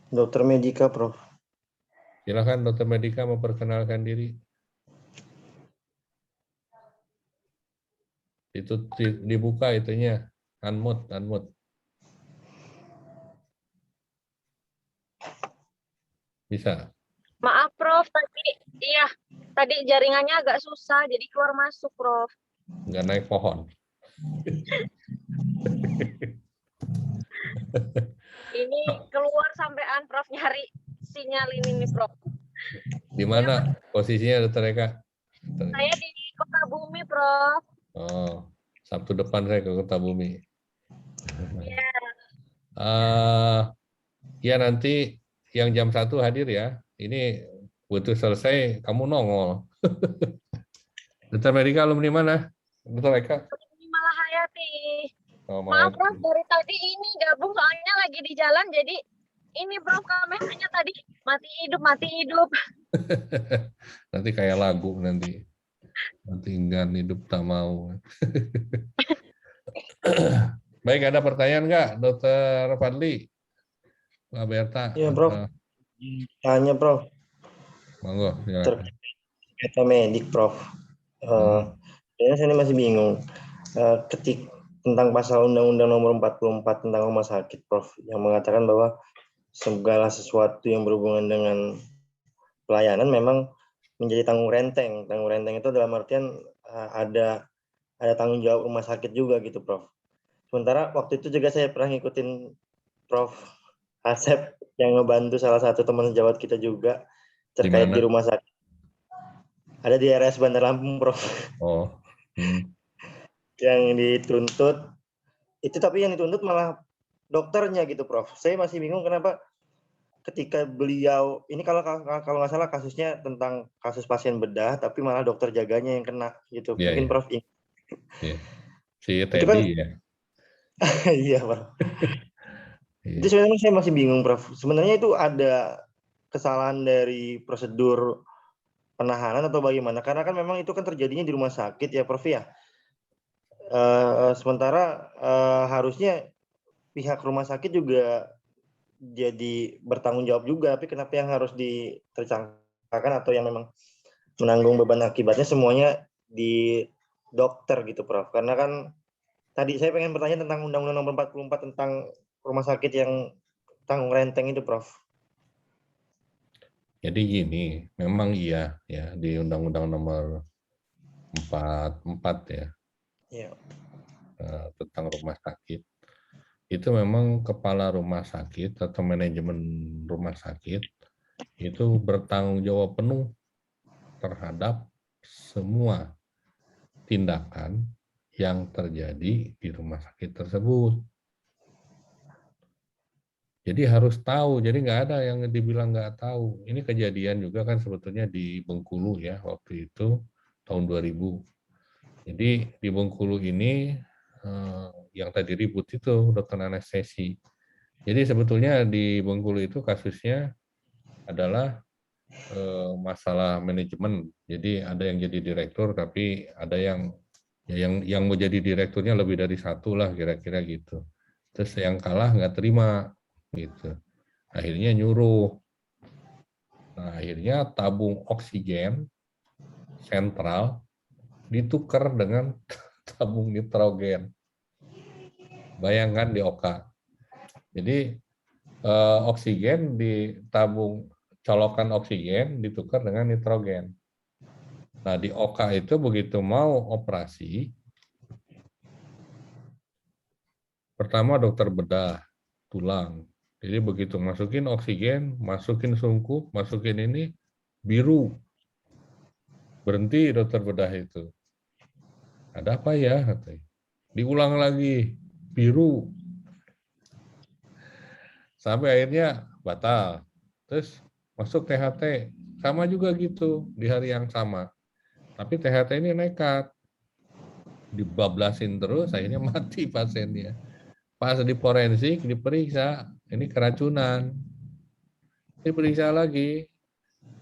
Dokter Medika, Prof. Silakan Dokter Medika memperkenalkan diri. Itu dibuka itunya, unmute. Bisa. Maaf, Prof. Tadi jaringannya agak susah, jadi keluar masuk, Prof. Nggak naik pohon. Ini keluar sampean, Prof, nyari sinyal ini nih, Prof. Di mana posisinya, Dokter Eka? Saya di Kota Bumi, Prof. Oh, Sabtu depan saya ke Kota Bumi. Iya. Ya, nanti yang jam 1 hadir, ya. Ini butuh selesai, kamu nongol. Dokter Medika alumni mana? Dokter Eka? Ini malah Hayati. Oh, Maaf, Prof, dari tadi ini gabung soalnya lagi di jalan, jadi ini, Prof, kameranya tadi mati hidup. Nanti kayak lagu nanti. Tinggal hidup tak mau. Baik, ada pertanyaan nggak, Dokter Fadli? Pak Berta? Iya, Prof. Atau- Tanya, Prof. Monggo, silakan. Terkait medik, Prof. Kayaknya saya masih bingung. Tentang pasal Undang-Undang Nomor 44 tentang rumah sakit, Prof, yang mengatakan bahwa segala sesuatu yang berhubungan dengan pelayanan memang menjadi tanggung renteng. Tanggung renteng itu dalam artian ada tanggung jawab rumah sakit juga gitu, Prof. Sementara waktu itu juga saya pernah ngikutin Prof. Asep yang ngebantu salah satu teman sejawat kita juga terkait di rumah sakit. Ada di RS Bandar Lampung, Prof. Oh. Yang dituntut itu, tapi yang dituntut malah dokternya gitu, Prof. Saya masih bingung kenapa ketika beliau ini, kalau nggak salah kasusnya tentang kasus pasien bedah, tapi malah dokter jaganya yang kena gitu. Iya, Mungkin iya. Prof. Iya. Si Itu Teddy kan, ya. iya, Prof. Iya. Itu sebenarnya saya masih bingung, Prof. Sebenarnya itu ada kesalahan dari prosedur penahanan atau bagaimana? Karena kan memang itu kan terjadinya di rumah sakit ya, Prof ya. Sementara harusnya pihak rumah sakit juga jadi bertanggung jawab juga, tapi kenapa yang harus ditersangkakan atau yang memang menanggung beban akibatnya semuanya di dokter gitu, Prof? Karena kan tadi saya pengen bertanya tentang Undang-Undang Nomor 44 tentang rumah sakit yang tanggung renteng itu, Prof. Jadi gini, memang iya ya di Undang-Undang Nomor 44 ya, Iya. tentang rumah sakit. Itu memang kepala rumah sakit atau manajemen rumah sakit itu bertanggung jawab penuh terhadap semua tindakan yang terjadi di rumah sakit tersebut. Jadi harus tahu, jadi nggak ada yang dibilang nggak tahu. Ini kejadian juga kan sebetulnya di Bengkulu ya, waktu itu tahun 2000. Jadi di Bengkulu ini yang tadi ribut itu dokter anestesi. Jadi sebetulnya di Bengkulu itu kasusnya adalah masalah manajemen. Jadi ada yang jadi direktur, tapi ada yang mau jadi direkturnya lebih dari satu lah kira-kira gitu. Terus yang kalah nggak terima gitu. Akhirnya nyuruh. Nah, akhirnya tabung oksigen sentral ditukar dengan tabung nitrogen. Bayangkan di OK. Jadi oksigen di tabung colokan oksigen ditukar dengan nitrogen. Nah, di OK itu begitu mau operasi, pertama dokter bedah tulang. Jadi begitu masukin oksigen, masukin sungkup, masukin ini, biru. Berhenti dokter bedah itu. Ada apa ya? Katanya. Diulang lagi, biru. Sampai akhirnya batal. Terus masuk THT. Sama juga gitu di hari yang sama. Tapi THT ini nekat. Dibablasin terus, akhirnya mati pasiennya. Pas di forensik, diperiksa, ini keracunan. Diperiksa lagi,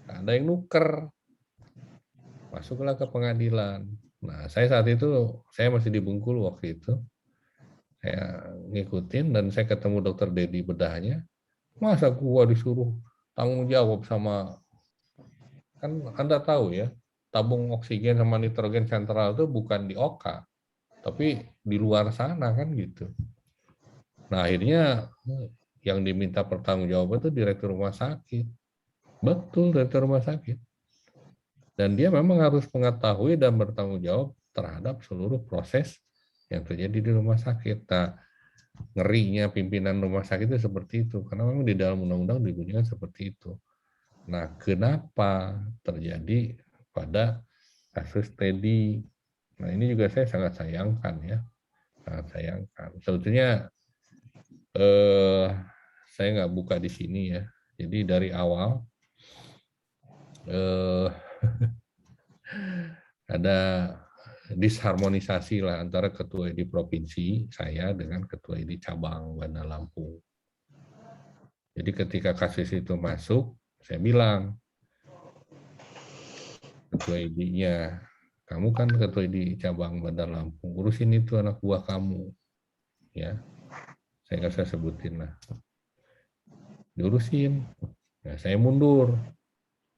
ada yang nuker. Masuklah ke pengadilan. Nah, saya saat itu, saya masih di Bengkulu waktu itu. Saya ngikutin dan saya ketemu dokter Dedi bedahnya. Masa gua disuruh tanggung jawab sama, kan Anda tahu ya, tabung oksigen sama nitrogen sentral itu bukan di OK, tapi di luar sana kan gitu. Nah, akhirnya yang diminta pertanggungjawaban itu direktur rumah sakit. Betul, direktur rumah sakit. Dan dia memang harus mengetahui dan bertanggung jawab terhadap seluruh proses yang terjadi di rumah sakit. Nah, ngerinya pimpinan rumah sakit itu seperti itu. Karena memang di dalam undang-undang dibunyikan seperti itu. Nah, kenapa terjadi pada kasus Teddy? Nah, ini juga saya sangat sayangkan ya. Sangat sayangkan. Sebetulnya saya nggak buka di sini ya. Jadi dari awal ada disharmonisasi lah antara ketua di provinsi saya dengan ketua di cabang Bandar Lampung. Jadi ketika kasus itu masuk, saya bilang ketua ID-nya, kamu kan ketua di cabang Bandar Lampung, urusin itu anak buah kamu, ya. Saya nggak usah sebutin lah. Diurusin, nah, saya mundur,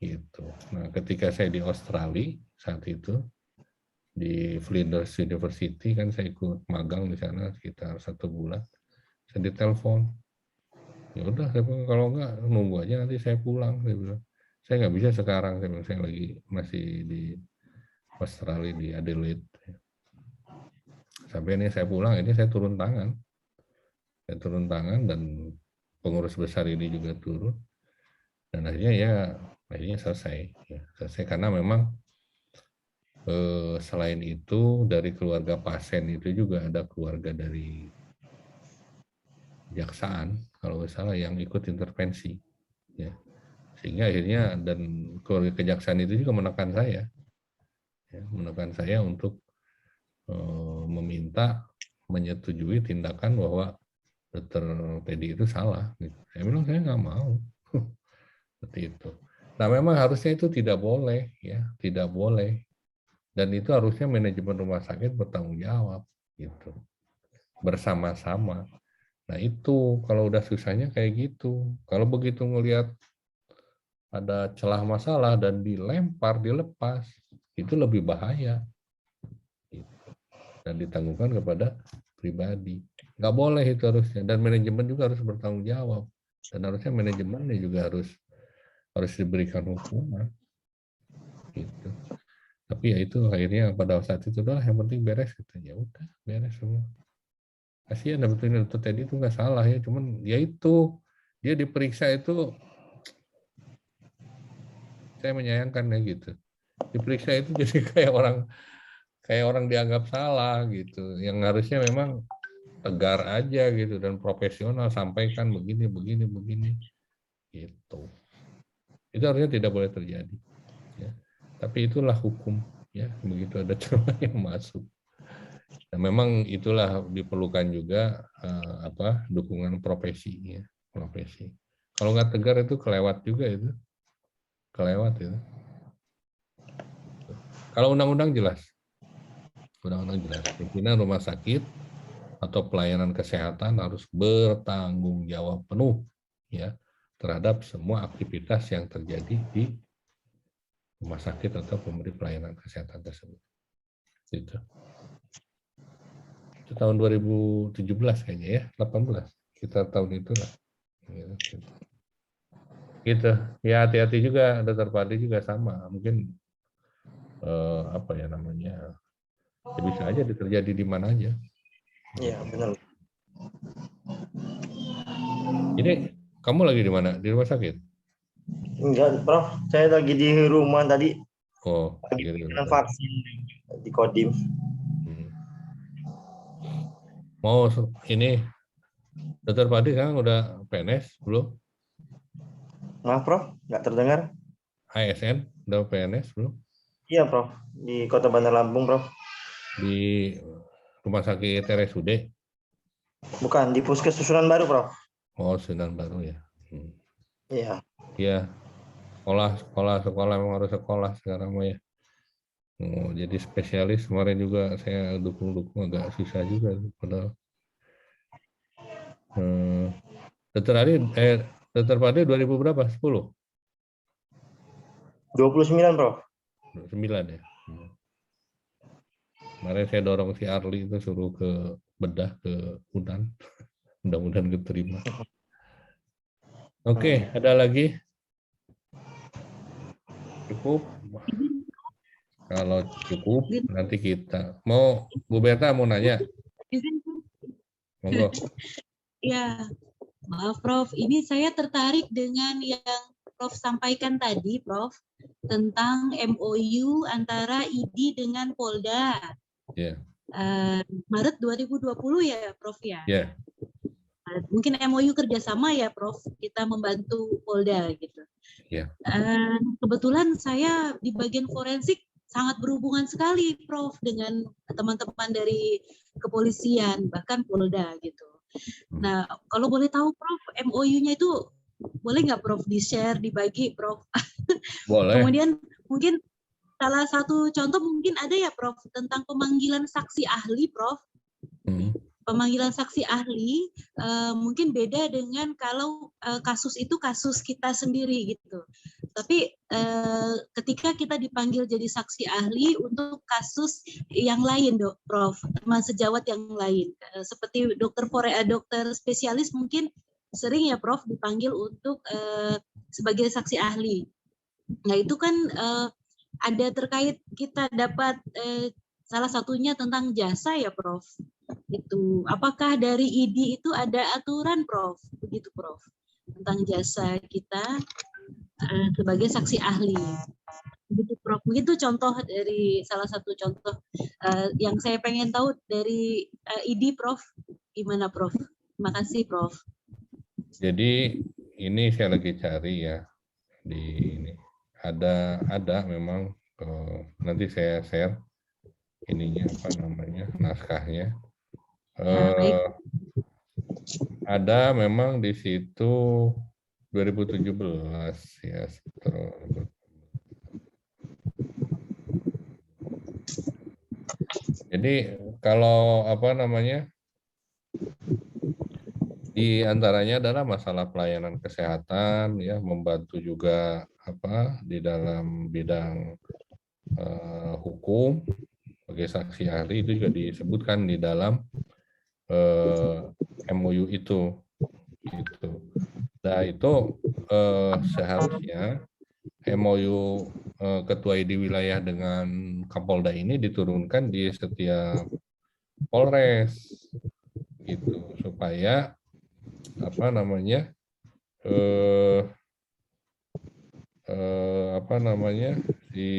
gitu. Nah, ketika saya di Australia saat itu di Flinders University kan saya ikut magang di sana sekitar 1 bulan. Saya ditelepon, ya udah, kalau enggak nunggu aja nanti saya pulang. Saya bilang, saya nggak bisa sekarang, saya bilang, saya lagi masih di Australia di Adelaide. Sampai ini saya pulang, ini saya turun tangan. Saya turun tangan dan pengurus besar ini juga turun. Dan akhirnya selesai. Ya, selesai karena memang selain itu dari keluarga pasien itu juga ada keluarga dari kejaksaan kalau nggak salah yang ikut intervensi, ya. Sehingga akhirnya dan keluarga kejaksaan itu juga menekan saya, ya, untuk meminta menyetujui tindakan bahwa Dr. Teddy itu salah. Gitu. Saya bilang saya nggak mau, seperti itu. Nah memang harusnya itu tidak boleh, ya, tidak boleh. Dan itu harusnya manajemen rumah sakit bertanggung jawab, gitu, bersama-sama. Nah itu kalau udah susahnya kayak gitu. Kalau begitu ngelihat ada celah masalah dan dilempar, dilepas, itu lebih bahaya. Gitu. Dan ditanggungkan kepada pribadi. Nggak boleh itu harusnya. Dan manajemen juga harus bertanggung jawab. Dan harusnya manajemennya juga harus diberikan hukuman. Gitu. Tapi ya itu akhirnya pada saat itu udah yang penting beres gitu. Ya udah beres semua. Kasihan sebetulnya Dr. Teddy itu nggak salah ya, cuman ya itu dia diperiksa itu saya menyayangkan ya gitu. Diperiksa itu jadi kayak orang dianggap salah gitu. Yang harusnya memang tegar aja gitu dan profesional, sampaikan begini gitu. Itu harusnya tidak boleh terjadi. Ya. Tapi itulah hukum ya, begitu ada celah yang masuk. Nah, memang itulah diperlukan juga dukungan profesi. Kalau nggak tegar itu kelewat juga itu. Kalau undang-undang jelas. Pimpinan rumah sakit atau pelayanan kesehatan harus bertanggung jawab penuh ya terhadap semua aktivitas yang terjadi di rumah sakit atau pemberi pelayanan kesehatan tersebut. Gitu. Itu tahun 2017 kayaknya ya, 18. Kita tahun itu lah. Gitu. Ya hati-hati juga, Dr. Padi juga sama. Mungkin ya bisa aja terjadi di mana aja. Iya, benar. Ini kamu lagi di mana? Di rumah sakit? Enggak, Prof. Saya lagi di rumah tadi. Oh, Lagi gitu. vaksin di Kodim. Mau ini Dr. Padi sekarang udah PNS belum? Maaf, Prof. Nggak terdengar. ASN udah PNS belum? Iya, Prof. Di Kota Bandar Lampung, Prof. Di rumah sakit RSUD? Bukan, di Puskes Susunan Baru, Prof. Oh, Sunan Baru ya. Iya. Iya. Sekolah memang harus sekolah sekarang mah ya. Oh, jadi spesialis kemarin juga saya dukung agak susah juga padahal. Dr. Padi 2000 berapa? 10? 29, Prof. 9 ya. Kemarin saya dorong si Arli itu suruh ke bedah ke Unan. Mudah-mudahan keterima. Oke, ada lagi? Cukup? Kalau cukup, nanti kita. Bu Berta mau nanya? Monggo. Ya, maaf Prof. Ini saya tertarik dengan yang Prof sampaikan tadi, Prof, tentang MOU antara ID dengan Polda. Yeah. Maret 2020 ya, Prof ya. Yeah. Mungkin MOU kerjasama ya, Prof. Kita membantu Polda gitu. Yeah. Kebetulan saya di bagian forensik sangat berhubungan sekali, Prof, dengan teman-teman dari kepolisian bahkan Polda gitu. Nah, kalau boleh tahu, Prof, MOU-nya itu boleh nggak, Prof, di-share, dibagi, Prof? Boleh. Kemudian mungkin salah satu contoh mungkin ada ya Prof, tentang pemanggilan saksi ahli Prof. Pemanggilan saksi ahli mungkin beda dengan kalau kasus itu kasus kita sendiri gitu. Tapi ketika kita dipanggil jadi saksi ahli untuk kasus yang lain, Prof, teman sejawat yang lain, seperti dokter spesialis mungkin sering ya Prof dipanggil untuk sebagai saksi ahli. Nah itu kan ada terkait kita dapat salah satunya tentang jasa ya Prof. Itu apakah dari ID itu ada aturan Prof? Begitu Prof. Tentang jasa kita sebagai saksi ahli. Begitu Prof. Begitu contoh dari salah satu contoh yang saya pengen tahu dari ID Prof. Gimana Prof? Terima kasih Prof. Jadi ini saya lagi cari ya di ini ada memang nanti saya share ininya apa namanya naskahnya. Ada memang di situ 2017 ya. Jadi kalau apa namanya di antaranya adalah masalah pelayanan kesehatan ya, membantu juga apa di dalam bidang hukum sebagai saksi ahli itu juga disebutkan di dalam MOU itu gitu. Nah itu seharusnya MOU Ketua ID wilayah dengan Kapolda ini diturunkan di setiap Polres gitu supaya apa namanya si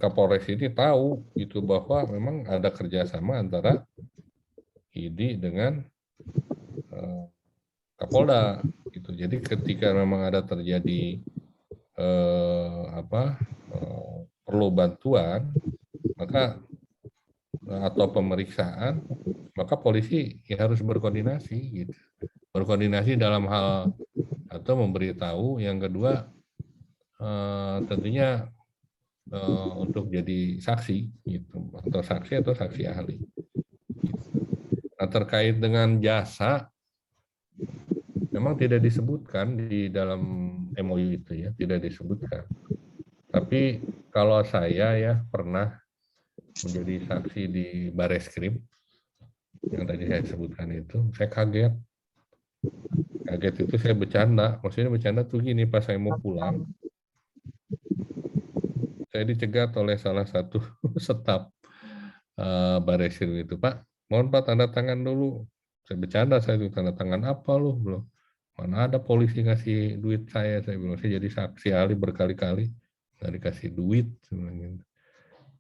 Kapolres ini tahu gitu bahwa memang ada kerjasama antara ID dengan Kapolda gitu. Jadi ketika memang ada terjadi perlu bantuan maka atau pemeriksaan maka polisi ya harus berkoordinasi gitu. Berkoordinasi dalam hal atau memberitahu, yang kedua tentunya untuk jadi saksi gitu atau saksi ahli. Nah, terkait dengan jasa memang tidak disebutkan di dalam MOU itu ya, tidak disebutkan. Tapi kalau saya ya pernah menjadi saksi di Bareskrim yang tadi saya sebutkan itu, saya kaget. Kaget itu saya bercanda, maksudnya bercanda tuh gini, pas saya mau pulang, saya dicegat oleh salah satu staf Bareskrim itu, Pak, mohon Pak tanda tangan dulu. Saya bercanda, saya itu tanda tangan apa lu? Belum. Mana ada polisi ngasih duit saya bilang, saya jadi saksi ahli berkali-kali, nggak dikasih duit.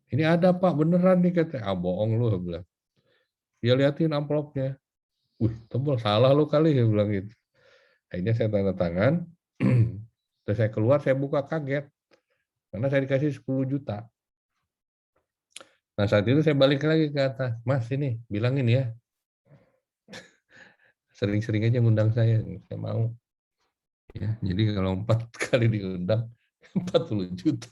Ini ada Pak, beneran nih katanya. Bohong lu, saya bilang. Dia liatin amplopnya. Wih, tebal, salah lu kali, saya bilang gitu. Akhirnya saya tanda tangan, terus saya keluar, saya buka kaget. Karena saya dikasih 10 juta. Nah saat itu saya balik lagi ke atas, Mas ini bilangin ya. Sering-sering aja ngundang saya mau. Ya, jadi kalau 4 kali diundang, 40 juta.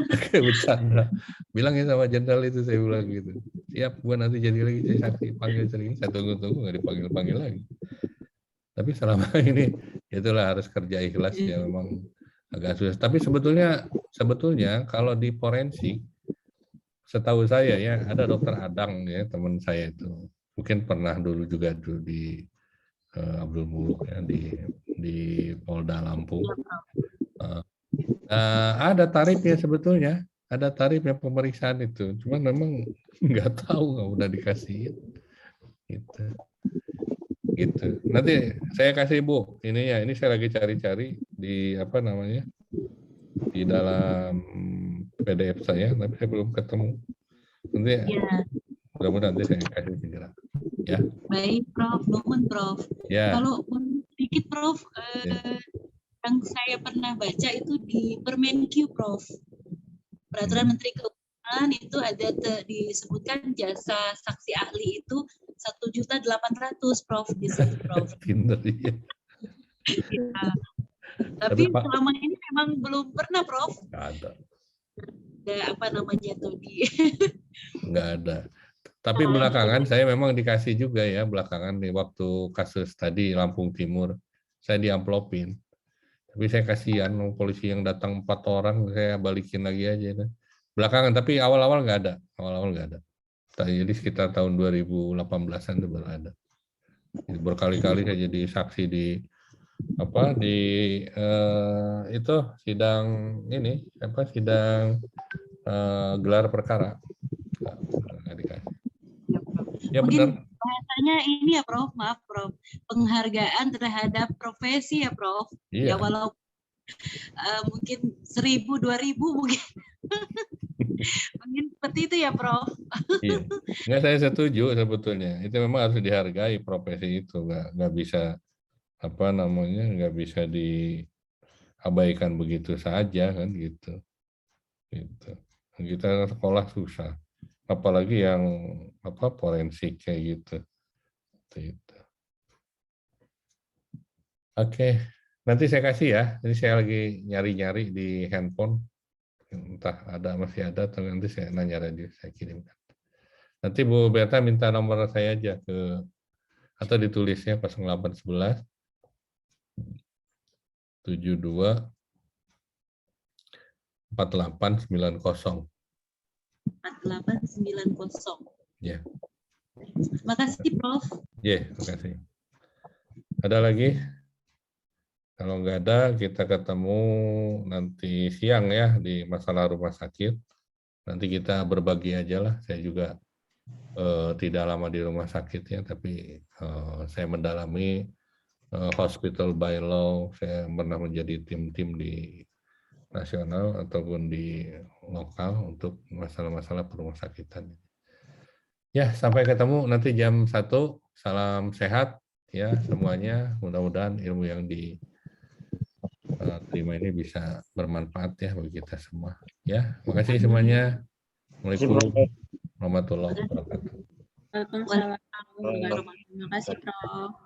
Kayak bercanda. Bilangin sama jenderal itu, saya bilang gitu. Siap, gua nanti jadi lagi saya saksi, panggil sering. Saya tunggu-tunggu, nggak dipanggil-panggil lagi. Tapi selama ini, itulah harus kerja ikhlas ya, memang agak susah. Tapi sebetulnya kalau di forensik, setahu saya ya, ada dokter Adang ya, teman saya itu. Mungkin pernah dulu juga di Abdul Muluk ya, di Polda Lampung. Ada tarifnya sebetulnya, ada tarifnya pemeriksaan itu. Cuman memang nggak tahu, nggak udah dikasih. Gitu. Nanti saya kasih Bu, ini saya lagi cari-cari di apa namanya di dalam PDF saya, tapi saya belum ketemu. Nanti mudah-mudahan nanti saya kasih segera. Ya. Baik Prof, mohon Prof. Ya. Kalau sedikit Prof, yang saya pernah baca itu di Permenkyu Prof. Peraturan Menteri Keuangan itu ada disebutkan jasa saksi ahli itu 1.800.000 Prof di situ Prof. Pinter ya. Ya. Tapi selama ini memang belum pernah, Prof. Nggak ada. Ada apa namanya tuh di Nggak ada. Tapi belakangan saya memang dikasih juga ya, belakangan di waktu kasus tadi Lampung Timur, saya diamplopin. Tapi saya kasihan polisi yang datang 4 orang, saya balikin lagi aja. Belakangan, tapi awal-awal nggak ada. Awal-awal nggak ada. Jadi sekitar tahun 2018-an itu baru ada. Berkali-kali saya jadi saksi di itu sidang ini sidang gelar perkara. Nggak dikasih. Ya mungkin benar. bahasanya ini ya, Prof. Maaf, Prof. Penghargaan terhadap profesi ya, Prof. Iya. Ya walaupun mungkin 1.000, 2.000 mungkin. Mungkin seperti itu ya, Prof. Iya. Nggak, saya setuju sebetulnya. Itu memang harus dihargai profesi itu. Nggak bisa nggak bisa diabaikan begitu saja kan gitu. Kita sekolah susah. Apalagi yang forensik kayak gitu. Oke, nanti saya kasih ya. Ini saya lagi nyari-nyari di handphone. Entah masih ada atau nanti saya nanya radio, saya kirimkan. Nanti Bu Berta minta nomor saya aja atau ditulisnya 0811 72 4890. 4890. Ya. Terima kasih, Prof. Ya, terima kasih. Ada lagi? Kalau nggak ada, kita ketemu nanti siang ya di masalah rumah sakit. Nanti kita berbagi aja lah. Saya juga tidak lama di rumah sakit ya, tapi saya mendalami hospital by law. Saya pernah menjadi tim-tim di nasional ataupun di lokal untuk masalah-masalah perumah sakitan. Ya, sampai ketemu nanti jam 1. Salam sehat ya semuanya. Mudah-mudahan ilmu yang diterima ini bisa bermanfaat ya bagi kita semua. Ya, makasih semuanya. Assalamualaikum warahmatullahi wabarakatuh. Waalaikumsalam. Terima kasih, Prof.